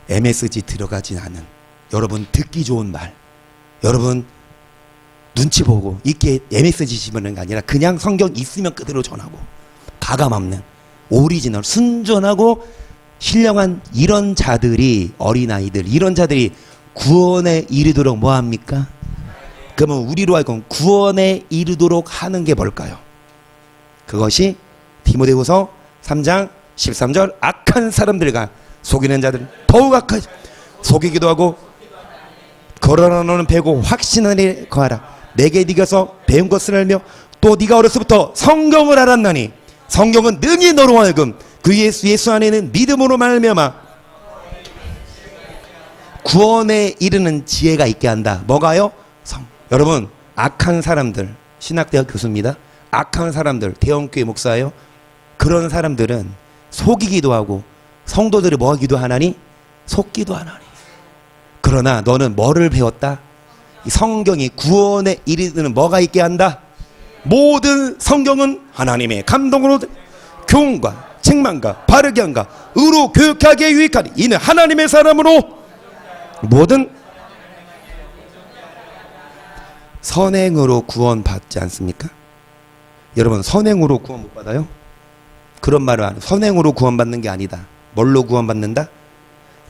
MSG 들어가진 않은 여러분 듣기 좋은 말 여러분 눈치 보고 이렇게 MSG 집어넣는 게 아니라 그냥 성경 있으면 그대로 전하고 가감없는 오리지널 순전하고 신령한 이런 자들이 어린아이들 이런 자들이 구원에 이르도록 뭐합니까? 그러면 우리로 하여금 구원에 이르도록 하는 게 뭘까요? 그것이 디모데후서 3장 13절 악한 사람들과 속이는 자들 더욱 악하지 속이기도 하고 걸어놓는 배고 확신하니 거하라. 내게 네가서 배운 것을 알며 또 네가 어렸을 때부터 성경을 알았나니 성경은 능히 너로 하여금 그 예수 안에는 믿음으로 말미암아 구원에 이르는 지혜가 있게 한다. 뭐가요? 여러분 악한 사람들 신학대학 교수입니다. 악한 사람들 대형교회 목사예요. 그런 사람들은 속이기도 하고 성도들이 뭐 하기도 하나니? 속기도 하나니. 그러나 너는 뭐를 배웠다? 이 성경이 구원에 이르는 뭐가 있게 한다? 모든 성경은 하나님의 감동으로 교훈과 책망과 바르게 함과 의로 교육하게 유익하니 이는 하나님의 사람으로 모든 선행으로 구원받지 않습니까? 여러분 선행으로 구원 못 받아요? 그런 말을 안 해요. 선행으로 구원받는 게 아니다. 뭘로 구원받는다?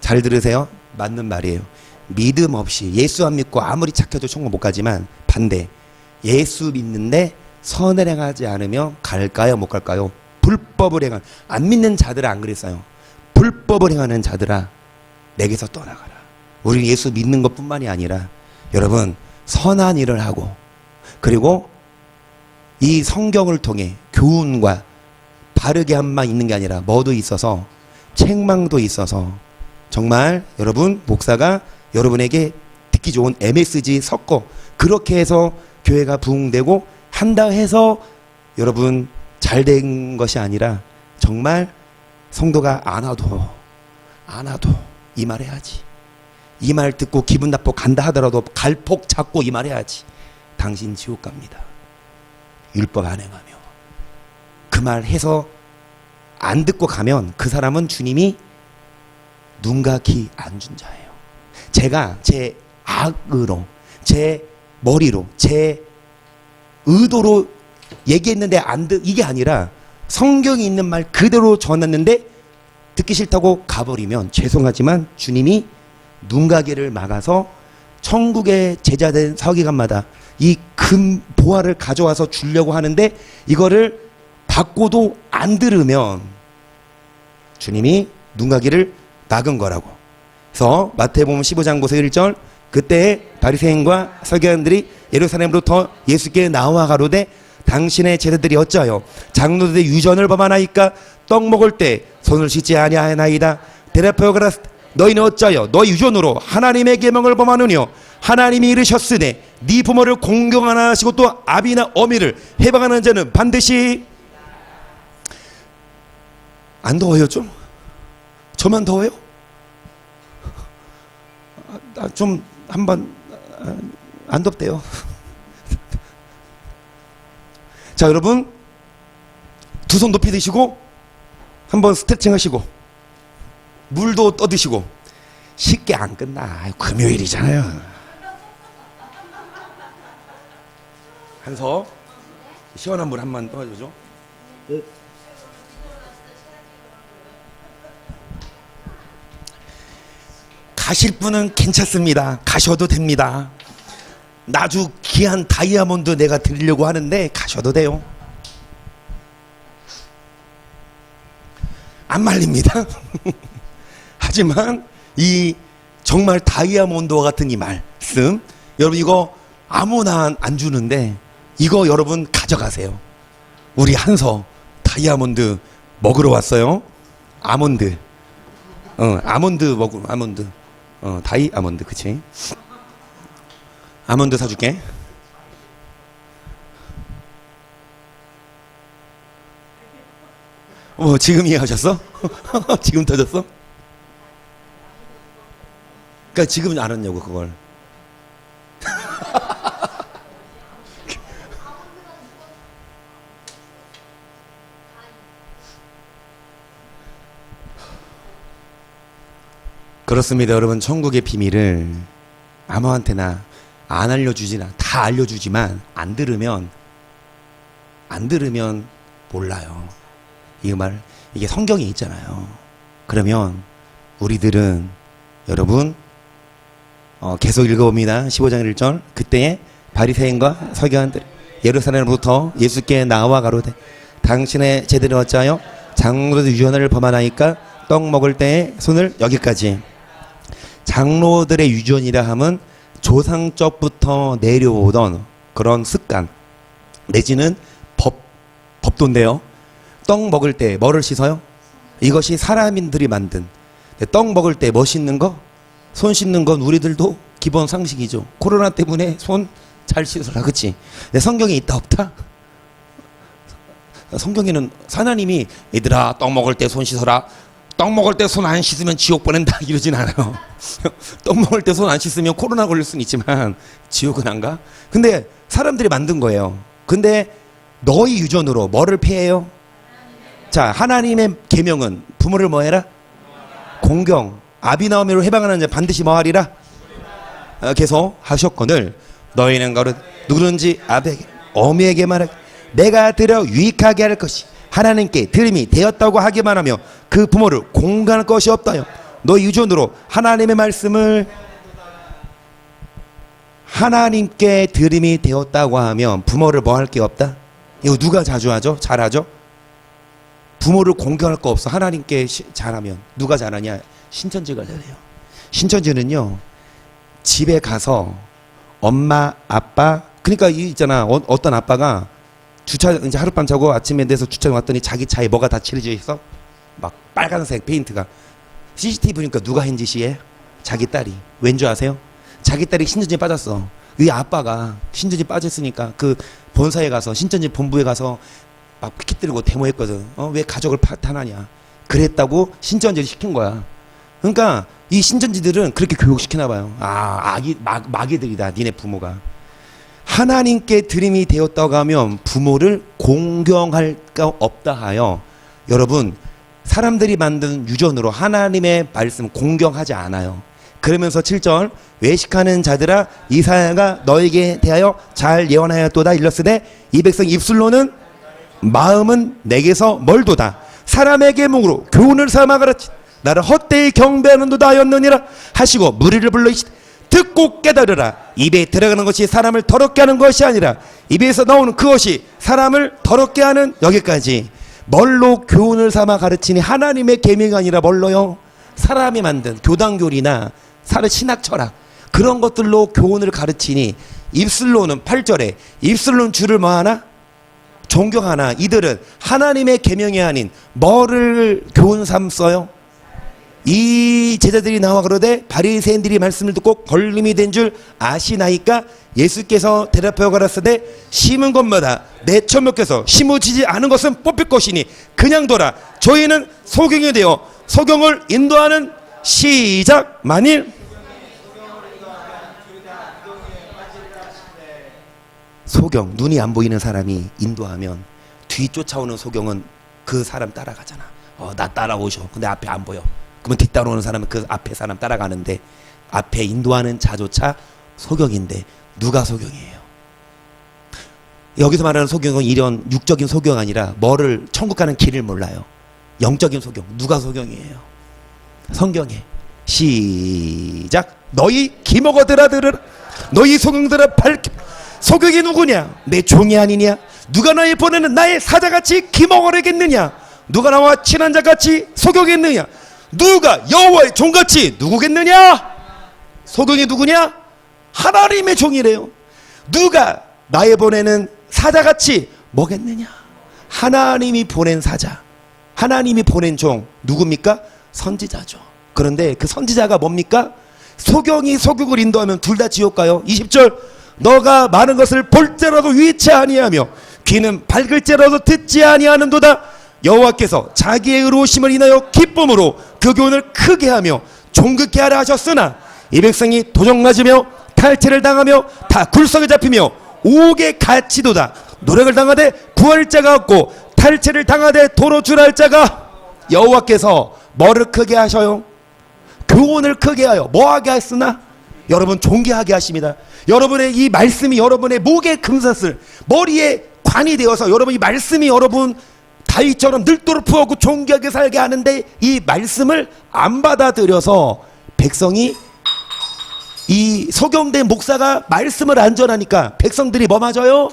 잘 들으세요. 맞는 말이에요. 믿음 없이 예수 안 믿고 아무리 착해도 천국 못 가지만 반대. 예수 믿는데 선을 행하지 않으면 갈까요? 못 갈까요? 불법을 행한 안 믿는 자들아 안 그랬어요. 불법을 행하는 자들아 내게서 떠나가라. 우리는 예수 믿는 것뿐만이 아니라 여러분 선한 일을 하고 그리고 이 성경을 통해 교훈과 바르게 한만 있는 게 아니라 뭐도 있어서 책망도 있어서 정말 여러분 목사가 여러분에게 듣기 좋은 MSG 섞어 그렇게 해서 교회가 부흥되고 한다 해서 여러분 잘 된 것이 아니라 정말 성도가 안 와도 이 말 해야지. 이 말 듣고 기분 나쁘고 간다 하더라도 갈폭 잡고 이 말 해야지. 당신 지옥 갑니다. 율법 안 행하며. 그 말 해서 안 듣고 가면 그 사람은 주님이 눈 감기 안 준 자예요. 제가 제 악으로 제 머리로 제 의도로 얘기했는데 이게 아니라 성경이 있는 말 그대로 전했는데 듣기 싫다고 가버리면 죄송하지만 주님이 눈가게를 막아서 천국의 제자된 서기관마다 이 금 보화를 가져와서 주려고 하는데 이거를 받고도 안 들으면 주님이 눈가게를 막은 거라고. 그래서 마태복음 15장 보세요 1절. 그때 바리새인과 서기관들이 예루살렘으로부터 예수께 나와 가로되 당신의 제자들이 어찌하여 장로들의 유전을 범하나이까? 떡 먹을 때 손을 씻지 아니하나이다. 대답하여 가라사대 너희는 어찌하여 너희 유전으로 하나님의 계명을 범하느뇨? 하나님이 이르셨으되 네 부모를 공경하나 하시고 또 아비나 어미를 해방하는 자는 반드시. 안 더워요 좀? 저만 더워요? 좀 한번 안 덥대요. 자 여러분 두 손 높이 드시고 한번 스트레칭 하시고 물도 떠드시고 쉽게 안 끝나. 금요일이잖아요. 한서 시원한 물 한 번 떠줘죠. 가실 분은 괜찮습니다. 가셔도 됩니다. 아주 귀한 다이아몬드 내가 드리려고 하는데 가셔도 돼요. 안 말립니다. 하지만 이 정말 다이아몬드와 같은 이 말씀 여러분 이거 아무나 안 주는데 이거 여러분 가져가세요. 우리 한서 다이아몬드 먹으러 왔어요. 아몬드 아몬드 먹으러 아몬드 다이아몬드 그치? 아몬드 사줄게. 지금 이해하셨어? 지금 터졌어? 그러니까 지금 알았냐고 그걸. 그렇습니다 여러분. 천국의 비밀을 아무한테나 안 알려주지나 다 알려주지만 안 들으면 몰라요. 이 말 이게 성경에 있잖아요. 그러면 우리들은 여러분 계속 읽어봅니다. 15장 1절. 그때에 바리새인과 서기관들 예루살렘으로부터 예수께 나와 가로되 당신의 제들은 어찌하여 장로들 유전을 범하나이까? 떡 먹을 때에 손을 여기까지. 장로들의 유전이라 함은 조상적부터 내려오던 그런 습관 내지는 법도인데요. 떡 먹을 때 뭐를 씻어요? 이것이 사람인들이 만든. 떡 먹을 때 뭐 씻는 거? 손 씻는 건 우리들도 기본 상식이죠. 코로나 때문에 손 잘 씻어라 그치? 근데 성경에 있다 없다? 성경에는 하나님이 얘들아 떡 먹을 때 손 씻어라. 떡 먹을 때 손 안 씻으면 지옥 보낸다 이러진 않아요. 떡 먹을 때 손 안 씻으면 코로나 걸릴 수는 있지만 지옥은 안 가? 근데 사람들이 만든 거예요. 근데 너희 유전으로 뭐를 피해요? 자 하나님의 계명은 부모를 뭐 해라? 공경. 아비나 어미로 해방하는 자 반드시 뭐 하리라? 계속 하셨거늘 너희는 가로 누구든지 아비에게 어미에게 말하기 내가 들어 유익하게 할 것이 하나님께 들음이 되었다고 하기만 하며 그 부모를 공경할 것이 없다요. 너희 유전으로 하나님의 말씀을 하나님께 들음이 되었다고 하면 부모를 뭐 할 게 없다? 이거 누가 자주 하죠? 잘하죠? 부모를 공경할 거 없어. 하나님께 잘하면 누가 잘하냐? 신천지가 잘해요. 신천지는요, 집에 가서 엄마, 아빠, 그러니까 이 있잖아. 어떤 아빠가 주차 이제 하룻밤 자고 아침에 돼서 주차장 왔더니 자기 차에 뭐가 다 칠해져 있어? 막 빨간색 페인트가. CCTV 보니까 누가 한 짓이에요? 자기 딸이. 왠 줄 아세요? 자기 딸이 신천지에 빠졌어. 이 아빠가 신천지 빠졌으니까 그 본사에 가서 신천지 본부에 가서 막 피켓 들고 데모했거든. 왜 가족을 파탄하냐? 그랬다고 신천지를 시킨 거야. 그러니까 이 신천지들은 그렇게 교육시키나 봐요. 마귀들이다. 니네 부모가. 하나님께 들음이 되었다고 하면 부모를 공경할 거 없다 하여, 여러분 사람들이 만든 유전으로 하나님의 말씀 공경하지 않아요. 그러면서 7절 외식하는 자들아 이사야가 너에게 대하여 잘 예언하였도다 일렀으되 이 백성 입술로는 마음은 내게서 멀도다. 사람에게 목으로 교훈을 삼아 가르치 나를 헛되이 경배하는도다 하였느니라 하시고 무리를 불러 이르시되 듣고 깨달으라. 입에 들어가는 것이 사람을 더럽게 하는 것이 아니라 입에서 나오는 그것이 사람을 더럽게 하는. 여기까지. 뭘로 교훈을 삼아 가르치니 하나님의 계명이 아니라 뭘로요? 사람이 만든 교단교리나 신학 철학 그런 것들로 교훈을 가르치니 입술로는 8절에 입술로는 주를 뭐하나? 존경하나. 이들은 하나님의 계명이 아닌 뭐를 교훈 삼어요? 이 제자들이 나와 그러되 바리새인들이 말씀을 듣고 걸림이 된 줄 아시나이까? 예수께서 대답하여 가라사대 심은 것마다 내 천목께서 심어지지 않은 것은 뽑힐 것이니 그냥 둬라. 저희는 소경이 되어 소경을 인도하는. 시작. 만일 소경, 눈이 안 보이는 사람이 인도하면 뒤 쫓아오는 소경은 그 사람 따라가잖아. 나 따라오셔. 근데 앞에 안 보여. 그러면 뒤 따라오는 사람은 그 앞에 사람 따라가는데 앞에 인도하는 자조차 소경인데 누가 소경이에요? 여기서 말하는 소경은 이런 육적인 소경 아니라 뭐를 천국 가는 길을 몰라요. 영적인 소경. 누가 소경이에요? 성경에. 시작. 너희 기먹어들아 들으라. 너희 소경들아 밝혀. 소경이 누구냐? 내 종이 아니냐? 누가 나의 보내는 나의 사자같이 기먹어내겠느냐? 누가 나와 친한 자같이 소경했느냐? 누가 여호와의 종같이 누구겠느냐? 소경이 누구냐? 하나님의 종이래요. 누가 나의 보내는 사자같이 뭐겠느냐? 하나님이 보낸 사자, 하나님이 보낸 종 누굽니까? 선지자죠. 그런데 그 선지자가 뭡니까? 소경이 소경을 인도하면 둘 다 지옥 가요. 20절 너가 많은 것을 볼지라도 위치 아니하며 귀는 밝을지라도 듣지 아니하는도다. 여호와께서 자기의 의로우심을 인하여 기쁨으로 그 교훈을 크게 하며 존귀케 하라 하셨으나 이 백성이 도적 맞으며 탈취를 당하며 다 굴석에 잡히며 옥에 갇히도다. 노력을 당하되 구할 자가 없고 탈취를 당하되 도로 출할 자가. 여호와께서 뭐를 크게 하셔요? 교훈을 크게 하여 뭐하게 하였으나? 여러분 존귀하게 하십니다. 여러분의 이 말씀이 여러분의 목에 금사슬, 머리에 관이 되어서 여러분 이 말씀이 여러분 다윗처럼 늙도록 부하고 존귀하게 살게 하는데 이 말씀을 안 받아들여서 백성이 이 소경된 목사가 말씀을 안 전하니까 백성들이 뭐 맞아요?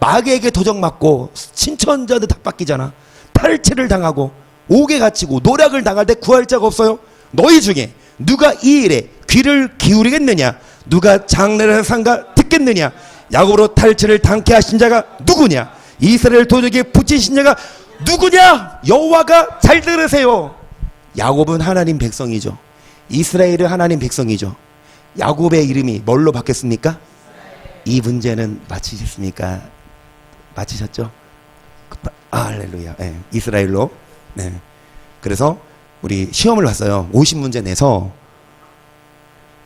마귀에게 도적 맞고 신천자들 다 뺏기잖아. 탈취를 당하고 옥에 갇히고 노략을 당할 때 구할 자가 없어요. 너희 중에 누가 이 일에 귀를 기울이겠느냐? 누가 장래를 상가 듣겠느냐? 야곱으로 탈취를 당케 하신 자가 누구냐? 이스라엘 도적에 붙이신 자가 누구냐? 여호와가 잘 들으세요. 야곱은 하나님 백성이죠. 이스라엘은 하나님 백성이죠. 야곱의 이름이 뭘로 바뀌었습니까? 이 문제는 맞히셨습니까? 맞히셨죠? 할렐루야. 네, 이스라엘로. 네. 그래서 우리 시험을 봤어요. 50문제 내서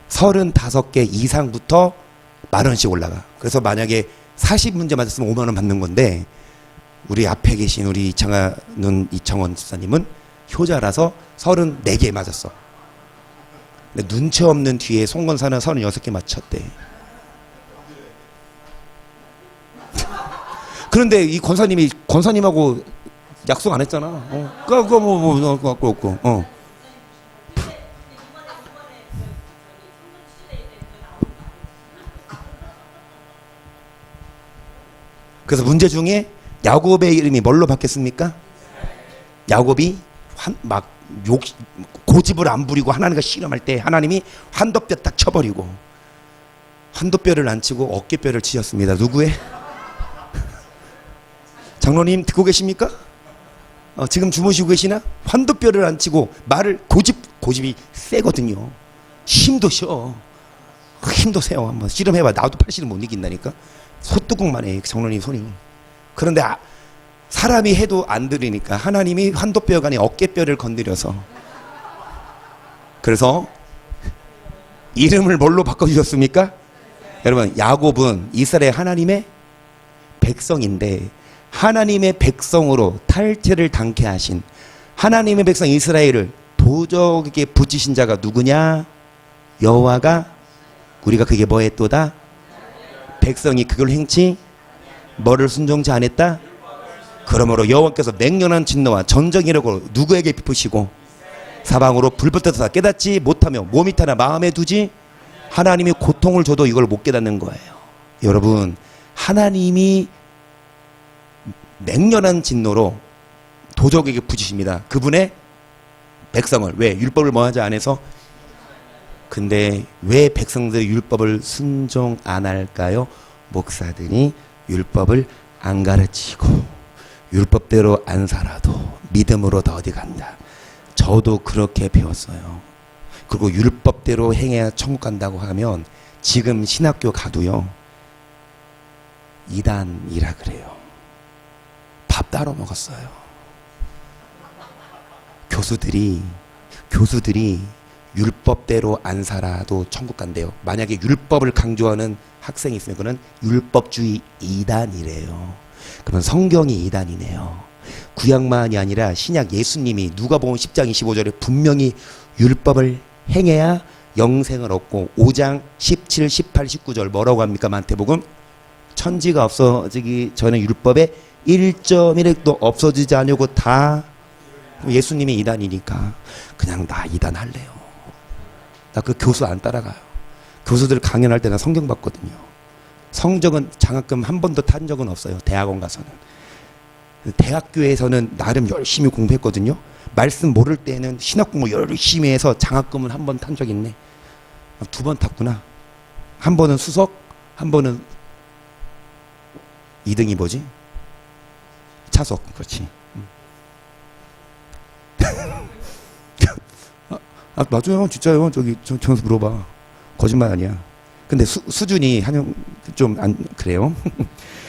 35개 이상부터 10,000원씩 올라가. 그래서 만약에 40문제 맞았으면 5만 원 받는 건데 우리 앞에 계신 우리 이창원 집사님은 효자라서 34개 맞았어. 근데 눈치 없는 뒤에 송건사는 36개 맞췄대. 그런데 이 권사님하고 약속 안 했잖아. 그거 갖고 없고. 그래서 문제 중에 야곱의 이름이 뭘로 바뀌었습니까? 야곱이 고집을 안 부리고 하나님과 씨름할 때 하나님이 환도뼈 딱 쳐버리고 환도뼈를 안 치고 어깨뼈를 치셨습니다. 누구의? 장로님 듣고 계십니까? 지금 주무시고 계시나? 환도뼈를 안 치고 말을 고집이 세거든요. 힘도 셔. 힘도 세요. 한번 씨름해봐. 나도 80은 못 이긴다니까. 소뚜껑만 해 장로님 손이. 그런데 사람이 해도 안 들으니까 하나님이 환도뼈가 아닌 어깨뼈를 건드려서, 그래서 이름을 뭘로 바꿔주셨습니까? 여러분, 야곱은 이스라엘 하나님의 백성인데 하나님의 백성으로 탈퇴를 당케 하신 하나님의 백성 이스라엘을 도적에게 붙이신 자가 누구냐? 여호와가. 우리가 그게 뭐 했도다? 백성이 그걸 행치 뭐를 순종치 않았다? 그러므로 여호와께서 맹렬한 진노와 전정이라고 누구에게 베푸시고 사방으로 불붙어서 깨닫지 못하며 몸이 타나 마음에 두지, 하나님이 고통을 줘도 이걸 못 깨닫는 거예요. 여러분, 하나님이 맹렬한 진노로 도적에게 부지십니다. 그분의 백성을. 왜? 율법을 뭐하지 않아서. 근데 왜 백성들의 율법을 순종 안 할까요? 목사들이 율법을 안 가르치고 율법대로 안 살아도 믿음으로 더 어디 간다. 저도 그렇게 배웠어요. 그리고 율법대로 행해야 천국 간다고 하면 지금 신학교 가도요, 이단이라 그래요. 밥 따로 먹었어요. 교수들이 율법대로 안 살아도 천국 간대요. 만약에 율법을 강조하는 학생이 있으면 그는 율법주의 이단이래요. 그러면 성경이 이단이네요. 구약만이 아니라 신약 예수님이 누가복음 10장 25절에 분명히 율법을 행해야 영생을 얻고, 5장 17, 18, 19절 뭐라고 합니까? 마태복음. 천지가 없어지기 전에 율법에 1.1획도 없어지지 않으려고 다. 예수님이 이단이니까 그냥 나 이단 할래요. 나 그 교수 안 따라가요. 교수들 강연할 때 나 성경 봤거든요. 성적은 장학금 한 번도 탄 적은 없어요. 대학원 가서는. 대학교에서는 나름 열심히 공부했거든요. 말씀 모를 때는 신학 공부 열심히 해서 장학금을 한 번 탄 적 있네. 2번 탔구나. 한 번은 수석, 한 번은 2등이 뭐지? 차석. 그렇지. 맞아요. 진짜요. 저한테 물어봐. 거짓말 아니야. 근데 수준이 한영 좀 안 그래요.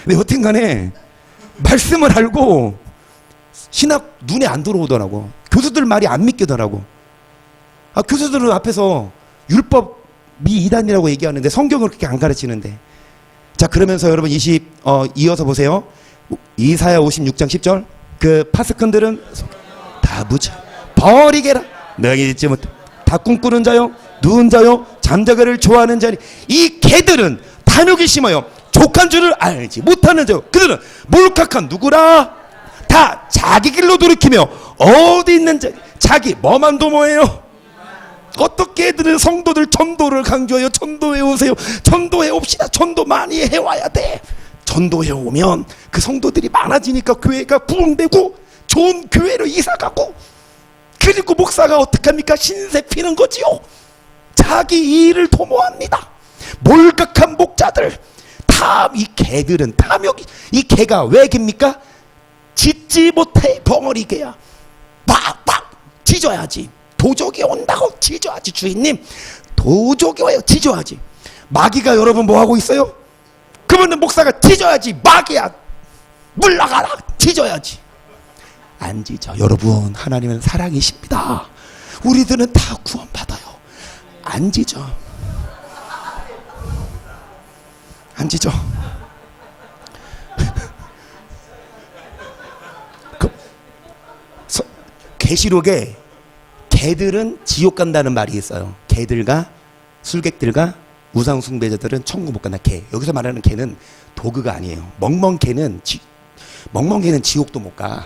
근데 여튼 간에 말씀을 알고 신학 눈에 안 들어오더라고. 교수들 말이 안 믿기더라고. 교수들은 앞에서 율법이 이단이라고 얘기하는데 성경을 그렇게 안 가르치는데. 자, 그러면서 여러분 이어서 보세요. 이사야 56장 10절. 그 파스꾼들은 다 묻혀 버리게라. 너희 잊지 못해. 다 꿈꾸는 자요, 누운 자요, 잠자기를 좋아하는 자니 이 개들은 탐욕이 심어요. 족한 줄을 알지 못하는 자요. 그들은 몰칵한 누구라? 다 자기 길로 돌이키며 어디 있는 자, 자기 뭐만 도모해요. 어떻게 애들은 성도들 전도를 강조해요. 전도해 오세요. 전도해 옵시다. 전도 많이 해와야 돼. 전도해 오면 그 성도들이 많아지니까 교회가 부흥되고 좋은 교회로 이사가고, 그리고 목사가 어떻게 합니까? 신세 피는 거지요. 자기 일을 도모합니다. 몰각한 목자들, 이 개들은 탐욕이, 이 개가 왜 개입니까? 짖지 못해 벙어리 개야. 빡빡 짖어야지. 도적이 온다고 짖어야지. 주인님, 도적이 와요. 짖어야지. 마귀가 여러분 뭐 하고 있어요? 그러면 목사가 짖어야지. 마귀야, 물러가라. 짖어야지. 안 짖어. 여러분, 하나님은 사랑이십니다. 우리들은 다 구원받아요. 안 짖어. 안 짖어. 계시록에 개들은 지옥 간다는 말이 있어요. 개들과 술객들과 우상 숭배자들은 천국 못 간다. 개. 여기서 말하는 개는 도그가 아니에요. 멍멍개는 멍멍개는 지옥도 못 가.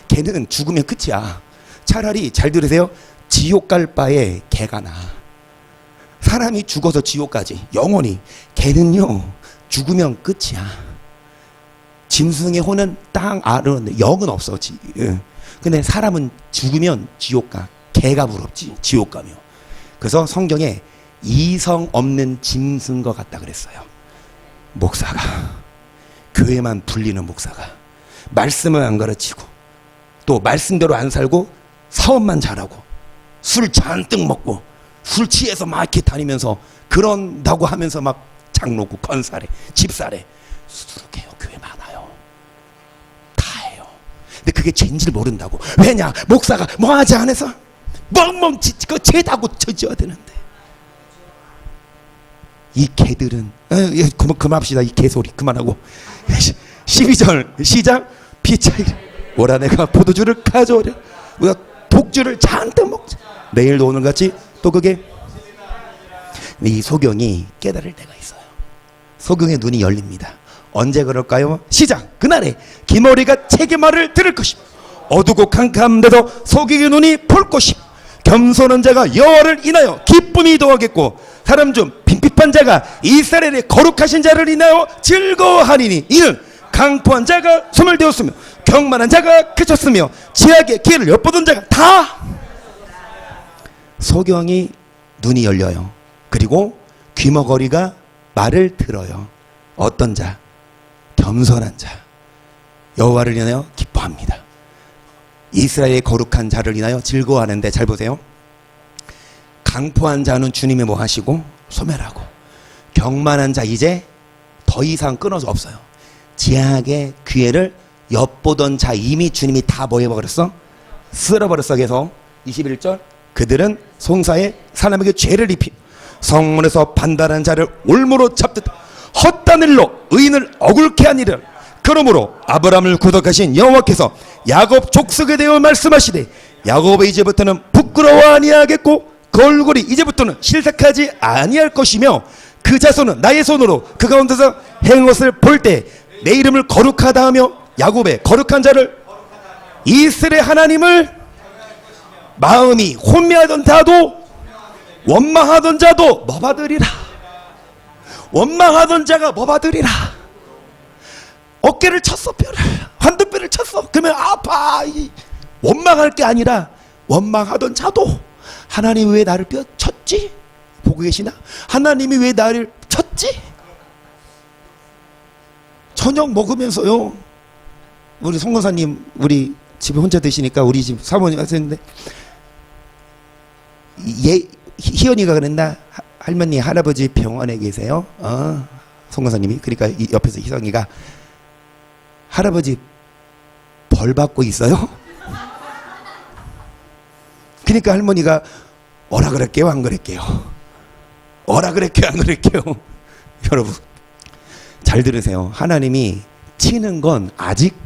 걔는 죽으면 끝이야. 차라리 잘 들으세요. 지옥 갈 바에 개가 나. 사람이 죽어서 지옥 가지 영원히. 개는요 죽으면 끝이야. 짐승의 혼은 땅 아래인데 영은 없어. 근데 사람은 죽으면 지옥 가. 개가 부럽지 지옥 가면. 그래서 성경에 이성 없는 짐승과 같다 그랬어요. 목사가, 교회만 불리는 목사가 말씀을 안 가르치고 또 말씀대로 안 살고 사업만 잘하고 술 잔뜩 먹고 술 취해서 막 이렇게 다니면서 그런다고 하면서 막 장로고 건사래 집사래 수두룩해요. 교회 많아요. 다 해요. 근데 그게 죄인지를 모른다고. 왜냐? 목사가 뭐 하지 않아서 멍멍 그 죄다고 쳐줘야 되는데. 이 개들은 그만합시다. 이 개소리 그만하고 12절 시작. 피차이 오라 내가 포도주를 가져오려 우리가 독주를 잔뜩 먹자. 내일도 오늘같이 또 그게. 이 소경이 깨달을 때가 있어요. 소경의 눈이 열립니다. 언제 그럴까요? 시작. 그날에 기머리가 책의 말을 들을 것이고 어두고 캄캄한데도 소경의 눈이 볼 것이고 겸손한 자가 여호와를 인하여 기쁨이 더하겠고 사람 중 빈핍한 자가 이스라엘의 거룩하신 자를 인하여 즐거워하리니 이는 강포한 자가 소멸되었으며 경만한 자가 그쳤으며 지하의 길을 엿보던 자가 다. 소경이 눈이 열려요. 그리고 귀머거리가 말을 들어요. 어떤 자? 겸손한 자. 여호와를 인하여 기뻐합니다. 이스라엘의 거룩한 자를 인하여 즐거워하는데 잘 보세요. 강포한 자는 주님이 뭐 하시고 소멸하고 경만한 자 이제 더 이상 끊어져 없어요. 지하의 기회를 엿보던 자 이미 주님이 다 뭐 해버렸어? 쓸어버렸어. 그래서 21절 그들은 송사에 사람에게 죄를 입히 성문에서 반달한 자를 올무로 잡듯 헛된 일로 의인을 억울케 한 일을. 그러므로 아브라함을 구속하신 여호와께서 야곱 족속에 대하여 말씀하시되 야곱의 이제부터는 부끄러워 아니하겠고 그 얼굴이 이제부터는 실색하지 아니할 것이며 그 자손은 나의 손으로 그 가운데서 행한 것을 볼 때 내 이름을 거룩하다 하며 야곱의 거룩한 자를 이스라엘 하나님을 마음이 혼미하던 자도 원망하던 자도 뭐 받으리라. 원망하던 자가 뭐 받으리라. 어깨를 쳤어. 뼈를 환두뼈를 쳤어. 그러면 아파. 원망할 게 아니라 원망하던 자도 하나님이 왜 나를 뼈 쳤지? 보고 계시나? 하나님이 왜 나를 쳤지? 저녁 먹으면서요. 우리 송건사님 우리 집에 혼자 드시니까 우리 집 사모님 하셨는데 희연이가 그랬나? 할머니 할아버지 병원에 계세요. 송건사님이. 그러니까 이 옆에서 희성이가 할아버지 벌 받고 있어요? 그러니까 할머니가 오라 그럴게요 안 그럴게요? 오라 그럴게요 안 그럴게요? 여러분 잘 들으세요. 하나님이 치는 건 아직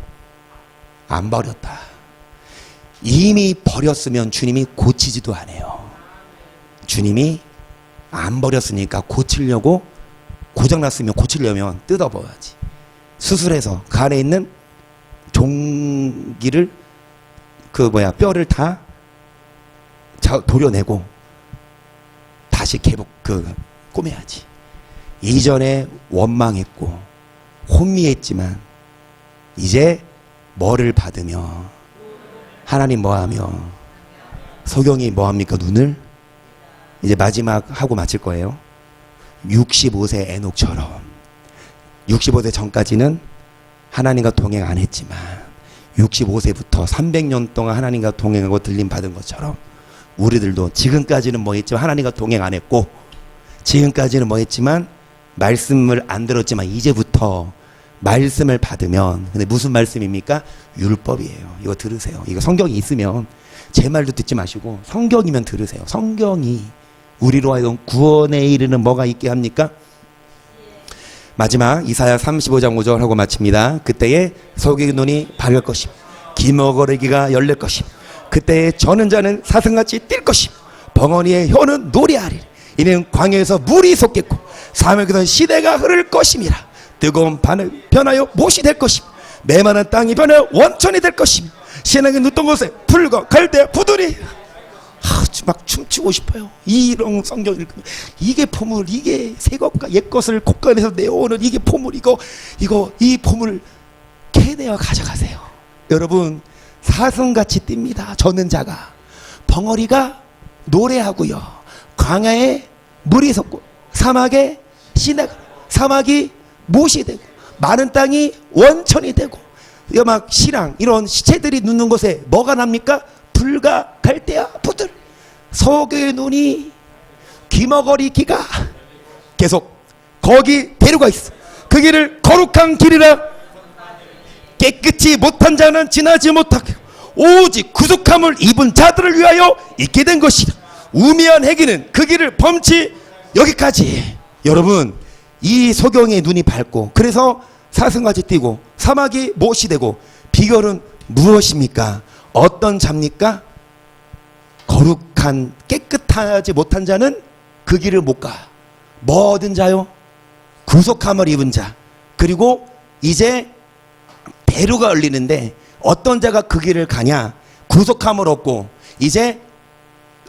안 버렸다. 이미 버렸으면 주님이 고치지도 않아요. 주님이 안 버렸으니까 고치려고, 고장났으면 고치려면 뜯어버려야지. 수술해서 그 안에 있는 종기를 뼈를 다 도려내고 다시 꼬매야지. 이전에 원망했고 혼미했지만 이제 뭐를 받으며 하나님 뭐하며 소경이 뭐합니까? 눈을 이제 마지막 하고 마칠 거예요. 65세 에녹처럼 65세 전까지는 하나님과 동행 안 했지만 65세부터 300년 동안 하나님과 동행하고 들림 받은 것처럼 우리들도 지금까지는 뭐 했지만 하나님과 동행 안 했고 지금까지는 뭐 했지만 말씀을 안 들었지만 이제부터 말씀을 받으면, 근데 무슨 말씀입니까? 율법이에요. 이거 들으세요. 이거 성경이 있으면 제 말도 듣지 마시고 성경이면 들으세요. 성경이 우리로 하여금 구원에 이르는 뭐가 있게 합니까? 마지막 이사야 35장 5절 하고 마칩니다. 그때에 소경의 눈이 밝을 것임 기머거리기가 열릴 것임 그때에 저는 자는 사슴같이 뛸 것임 벙어리의 혀는 노래하리라. 이는 광야에서 물이 솟겠고 사막에서 시대가 흐를 것임이라. 뜨거운 바늘 변하여 못이 될 것임 메마른 땅이 변해 원천이 될 것이며 신앙의 눕던 곳에 풀과 갈대와 부들이 막 춤추고 싶어요. 이런 성경 읽으면 이게 포물, 이게 새 것과 옛 것을 곳간에서 내어오는 이게 포물, 이 포물을 캐내어 가져가세요. 여러분, 사슴같이 뜁니다. 젖는 자가. 벙어리가 노래하고요. 광야에 물이 솟고 사막에 시내가, 사막이 못이 되고 마른 땅이 원천이 되고 막 시랑 이런 시체들이 눕는 곳에 뭐가 납니까? 불과 갈대와 부들. 소교의 눈이 귀머거리 기가 계속 거기 데려가 있어. 그 길을 거룩한 길이라 깨끗이 못한 자는 지나지 못하게 오직 구속함을 입은 자들을 위하여 있게 된 것이다. 우매한 행위는 그 길을 범치 여기까지. 여러분, 이 소경의 눈이 밝고 그래서 사슴같이 뛰고 사막이 못이 되고 비결은 무엇입니까? 어떤 자입니까? 거룩한 깨끗하지 못한 자는 그 길을 못 가. 뭐 얻은 자요? 구속함을 입은 자. 그리고 이제 대류가 흘리는데 어떤 자가 그 길을 가냐? 구속함을 얻고 이제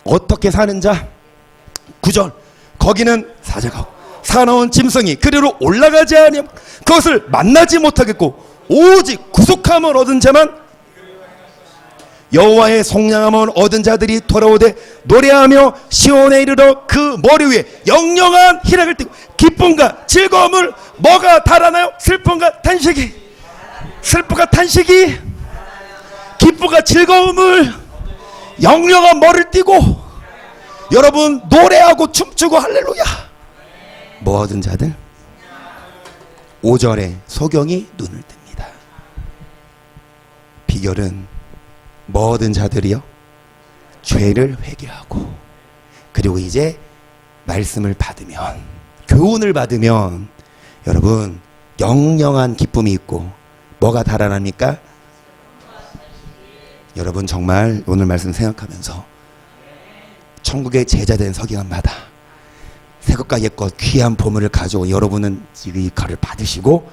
어떻게 사는 자? 9절. 거기는 사자가 사나운 짐승이 그리로 올라가지 아니하며 그것을 만나지 못하겠고 오직 구속함을 얻은 자만 여호와의 속량함을 얻은 자들이 돌아오되 노래하며 시온에 이르러 그 머리 위에 영영한 희락을 띠고 기쁨과 즐거움을 뭐가 달아나요? 슬픔과 탄식이, 슬픔과 탄식이, 기쁨과 즐거움을 영영한 머리를 띠고 여러분 노래하고 춤추고 할렐루야. 뭐 얻은 자들? 5절에 소경이 눈을 뜹니다. 비결은 뭐 얻은 자들이요? 죄를 회개하고 그리고 이제 말씀을 받으면, 교훈을 받으면 여러분 영영한 기쁨이 있고 뭐가 달아납니까? 여러분 정말 오늘 말씀 생각하면서 천국의 제자된 서기관마다 새것과 옛것 귀한 보물을 가지고 여러분은 지금 이 칼을 받으시고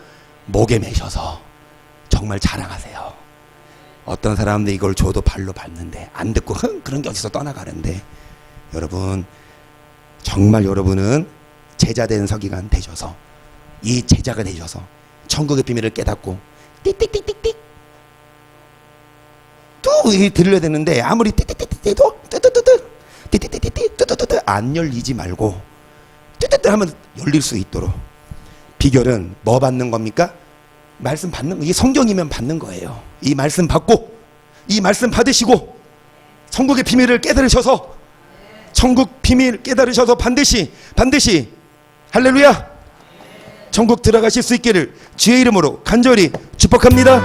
목에 매셔서 정말 자랑하세요. 어떤 사람들 이걸 줘도 발로 밟는데 안 듣고 그런 게 어디서 떠나가는데 여러분 정말 여러분은 제자된 서기관 되셔서 이 제자가 되셔서 천국의 비밀을 깨닫고 띡띡띡띡띡 또 들려야 되는데 아무리 띡띡띡띡도 뜨뜨뜨뜨 띡띡띡띡 뜨뜨뜨뜨 안 열리지 말고 뜨뜨뜨 하면 열릴 수 있도록. 비결은 뭐 받는 겁니까? 말씀 받는 거. 이게 성경이면 받는 거예요. 이 말씀 받고 이 말씀 받으시고 천국의 비밀을 깨달으셔서 천국 비밀 깨달으셔서 반드시 할렐루야 천국 들어가실 수 있기를 주의 이름으로 간절히 축복합니다.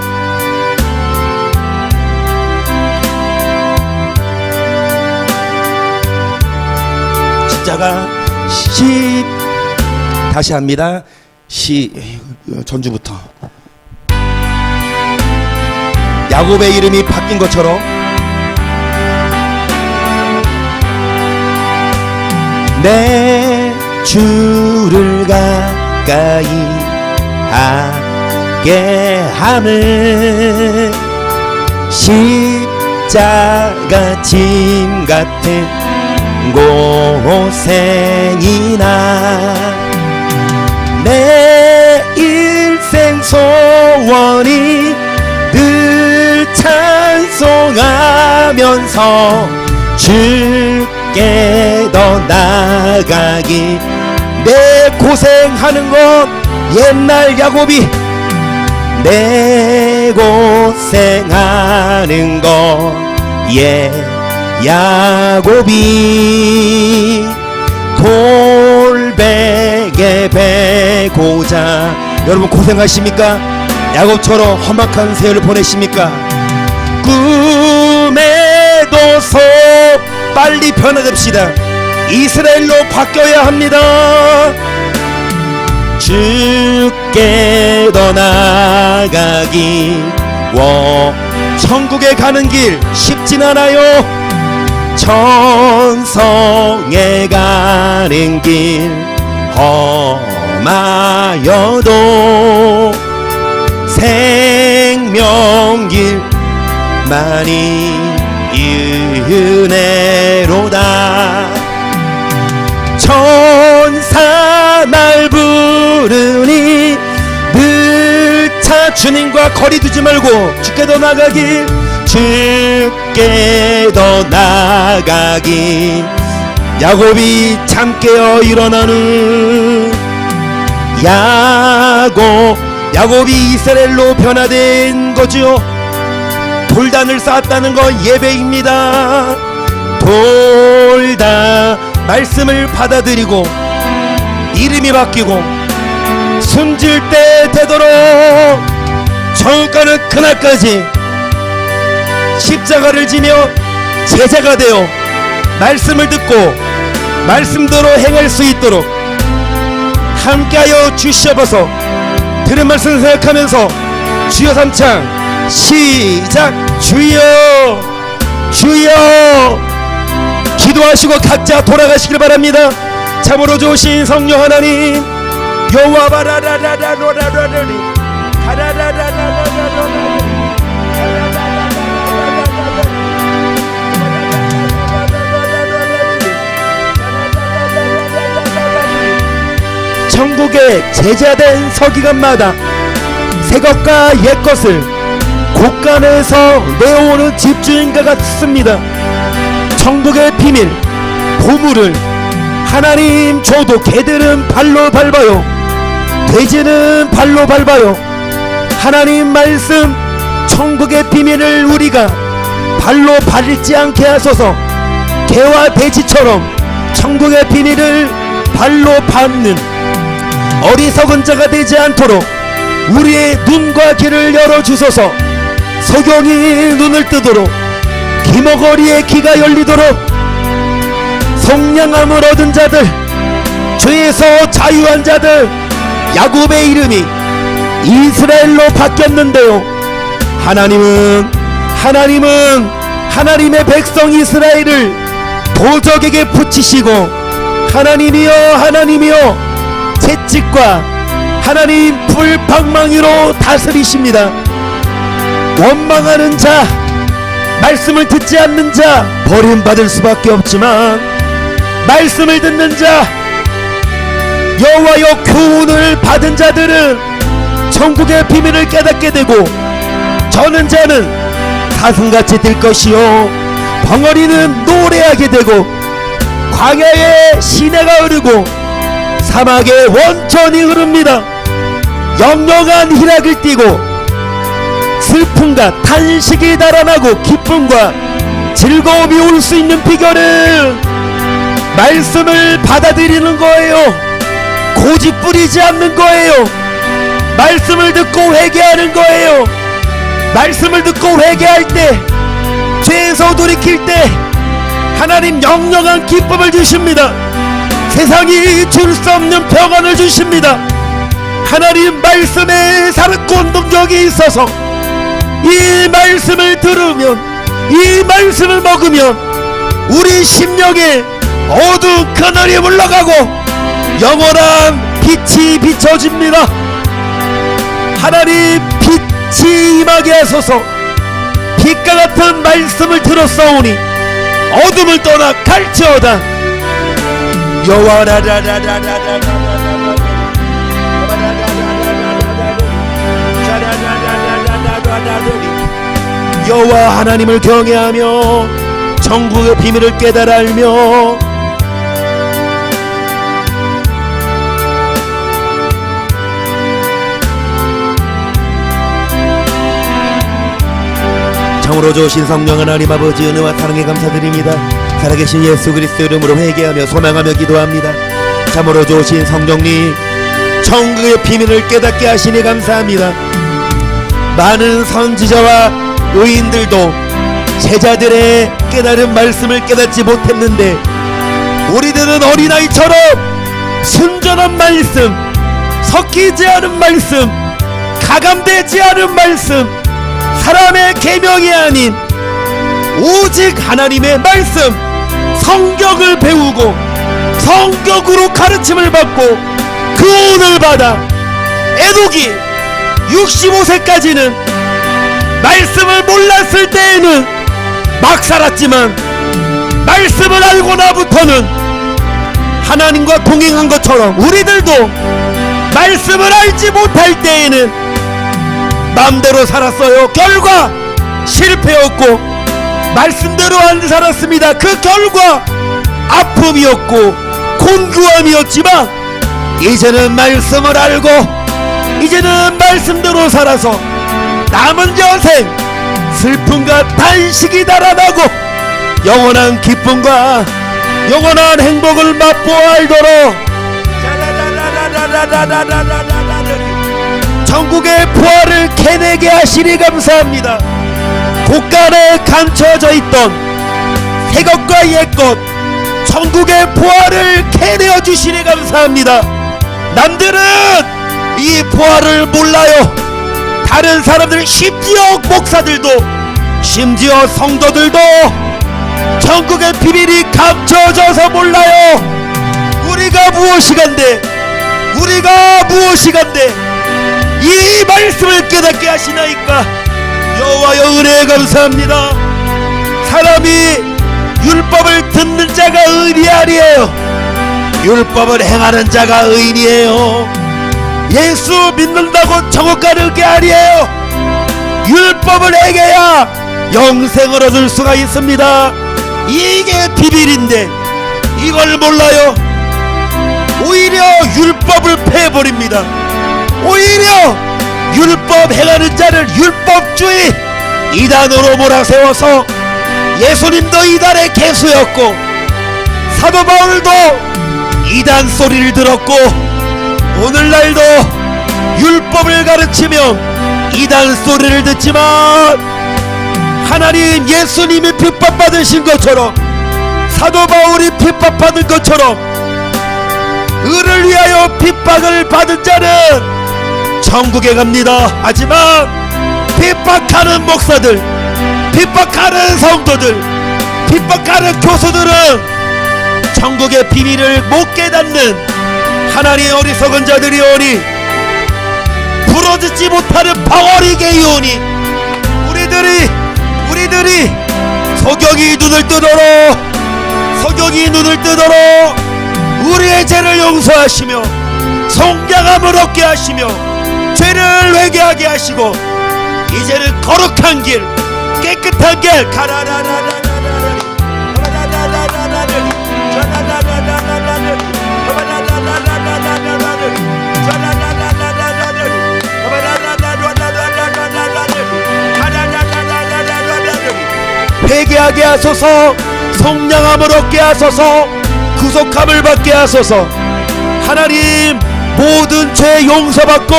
십자가 다시 합니다. 전주부터 야곱의 이름이 바뀐 것처럼 내 주를 가까이 하게 하는 십자가 짐 같은 고생이나 내 일생 소원이 늘 찬송하면서 주께 더 나아가기. 내 고생하는 것 옛날 야곱이 내 고생하는 것 옛 야곱이 돌베개 베고자. 여러분 고생하십니까? 야곱처럼 험악한 세월을 보내십니까? 꿈에도 소 빨리 변화됩시다. 이스라엘로 바뀌어야 합니다. 주께 더 나아가기. 천국에 가는 길 쉽진 않아요. 천성에 가는 길 험하여도 생명의 생명길 많이 은혜로다. 천사 날 부르니 늘차 주님과 거리 두지 말고 주께 더 나가길, 주께 더 나가길. 야곱이 잠 깨어 일어나는 야곱이 이스라엘로 변화된 거지요. 돌단을 쌓았다는 건 예배입니다. 돌다 말씀을 받아들이고 이름이 바뀌고 숨질 때 되도록 천국가는 그날까지 십자가를 지며 제자가 되어 말씀을 듣고 말씀대로 행할 수 있도록 함께하여 주시옵소서. 들은 말씀 생각하면서 주여 삼창 시작. 주여 주여 기도하시고 각자 돌아가시길 바랍니다. 참으로 좋으신 성령 하나님, 여호와 바라라라라라라라리 가라라라라라라라리 천국의 제자된 서기관마다 새것과 옛것을 곳간에서 내어오는 집주인과 같습니다. 천국의 비밀, 보물을 하나님 줘도 개들은 발로 밟아요. 돼지는 발로 밟아요. 하나님 말씀, 천국의 비밀을 우리가 발로 밟지 않게 하소서. 개와 돼지처럼 천국의 비밀을 발로 밟는 어리석은 자가 되지 않도록 우리의 눈과 귀를 열어주소서. 소경이 눈을 뜨도록 기머거리의 귀가 열리도록 성령함을 얻은 자들, 죄에서 자유한 자들, 야곱의 이름이 이스라엘로 바뀌었는데요. 하나님은 하나님의 백성 이스라엘을 도적에게 붙이시고 하나님이여 채찍과 하나님 불방망이로 다스리십니다. 원망하는 자, 말씀을 듣지 않는 자 버림받을 수밖에 없지만 말씀을 듣는 자, 여호와여 교훈을 받은 자들은 천국의 비밀을 깨닫게 되고, 저는 자는 사슴같이 될 것이요 벙어리는 노래하게 되고, 광야에 시내가 흐르고 사막에 원천이 흐릅니다. 영영한 희락을 띠고 슬픔과 탄식이 달아나고 기쁨과 즐거움이 올 수 있는 비결은 말씀을 받아들이는 거예요. 고집 부리지 않는 거예요. 말씀을 듣고 회개하는 거예요. 말씀을 듣고 회개할 때, 죄에서 돌이킬 때 하나님 영영한 기쁨을 주십니다. 세상이 줄 수 없는 평안을 주십니다. 하나님 말씀에 살았고 능력이 있어서 이 말씀을 들으면, 이 말씀을 먹으면 우리 심령에 어두운 그늘이 물러가고 영원한 빛이 비춰집니다. 하나님 빛이 임하게 하소서. 빛과 같은 말씀을 들었사오니 어둠을 떠나 갈지어다. 여호와 하나님을 경외하며 천국의 비밀을 깨달아 알며 참으로 좋으신 성령 하나님 아버지, 은혜와 사랑에 감사드립니다. 살아계신 예수 그리스도 이름으로 회개하며 소망하며 기도합니다. 참으로 좋으신 성령님, 천국의 비밀을 깨닫게 하시니 감사합니다. 많은 선지자와 의인들도 제자들의 깨달은 말씀을 깨닫지 못했는데, 우리들은 어린아이처럼 순전한 말씀, 섞이지 않은 말씀, 가감되지 않은 말씀, 사람의 계명이 아닌 오직 하나님의 말씀, 성경을 배우고 성경으로 가르침을 받고 교훈을 받아 에녹이 65세까지는 말씀을 몰랐을 때에는 막 살았지만 말씀을 알고 나부터는 하나님과 동행한 것처럼 우리들도 말씀을 알지 못할 때에는 마음대로 살았어요. 결과 실패였고 말씀대로 안 살았습니다. 그 결과 아픔이었고 곤고함이었지만 이제는 말씀을 알고 이제는 말씀대로 살아서 남은 여생 슬픔과 단식이 달아나고 영원한 기쁨과 영원한 행복을 맛보아 알도록 천국의 부활을 캐내게 하시니 감사합니다. 곳간에 감춰져 있던 새것과 옛것 천국의 부활을 캐내어 주시니 감사합니다. 남들은 이 부활을 몰라요. 다른 사람들, 심지어 목사들도, 심지어 성도들도 천국의 비밀이 감춰져서 몰라요. 우리가 무엇이간데 이 말씀을 깨닫게 하시나이까. 여호와여 은혜 감사합니다. 사람이 율법을 듣는 자가 의인이 아니에요. 율법을 행하는 자가 의인이에요. 예수 믿는다고 천국 가는 게 아니에요. 율법을 행해야 영생을 얻을 수가 있습니다. 이게 비밀인데 이걸 몰라요. 오히려 율법을 패버립니다. 오히려 율법 행하는 자를 율법주의 이단으로 몰아세워서 예수님도 이단의 개수였고 사도 바울도 이단 소리를 들었고 오늘날도 율법을 가르치면 이단 소리를 듣지만 하나님 예수님이 핍박받으신 것처럼 사도 바울이 핍박받은 것처럼 의를 위하여 핍박을 받은 자는 천국에 갑니다. 하지만 핍박하는 목사들, 핍박하는 성도들, 핍박하는 교수들은 천국의 비밀을 못 깨닫는 하나님의 어리석은 자들이 오니 부러지지 못하는 벙어리게 이오니 우리들이 소경이 눈을 뜨도록 우리의 죄를 용서하시며 성량함을 얻게 하시며 죄를 회개하게 하시고 이제는 거룩한 길 깨끗한 길 회개하게 하소서. 성량함을 얻게 하소서. 구속함을 받게 하소서. 하나님 모든 죄 용서받고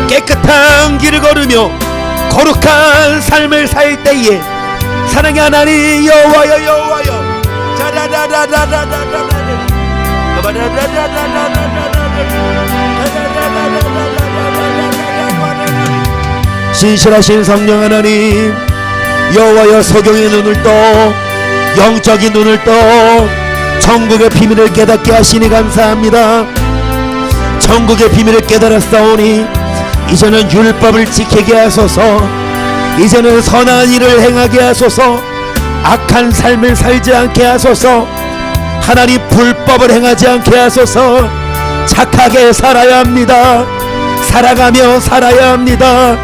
깨끗한 길을 걸으며 거룩한 삶을 살 때에 사랑의 하나님 여호와여 신실하신 성령 하나님 여호와여 소경의 눈을 떠 영적인 눈을 떠 천국의 비밀을 깨닫게 하시니 감사합니다. 천국의 비밀을 깨달았사오니 이제는 율법을 지키게 하소서. 이제는 선한 일을 행하게 하소서. 악한 삶을 살지 않게 하소서. 하나님 불법을 행하지 않게 하소서. 착하게 살아야 합니다. 살아가며 살아야 합니다.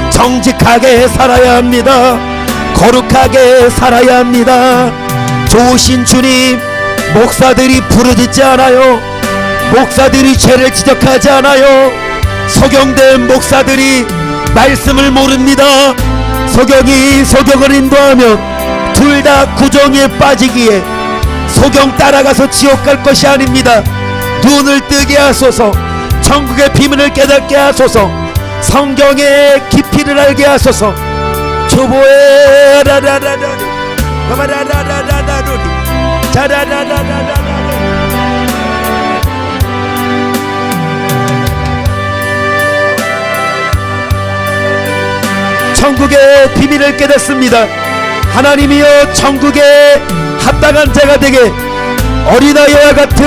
정직하게 살아야 합니다. 거룩하게 살아야 합니다. 좋으신 주님, 목사들이 부르짖지 않아요. 목사들이 죄를 지적하지 않아요. 소경된 목사들이 말씀을 모릅니다. 소경이 소경을 인도하면 둘 다 구덩이에 빠지기에 소경 따라가서 지옥 갈 것이 아닙니다. 눈을 뜨게 하소서. 천국의 비밀을 깨닫게 하소서. 성경의 깊이를 알게 하소서. 초보에 천국의 비밀을 깨닫습니다. 하나님이여 천국에 합당한 자가 되게 어린아이와 같은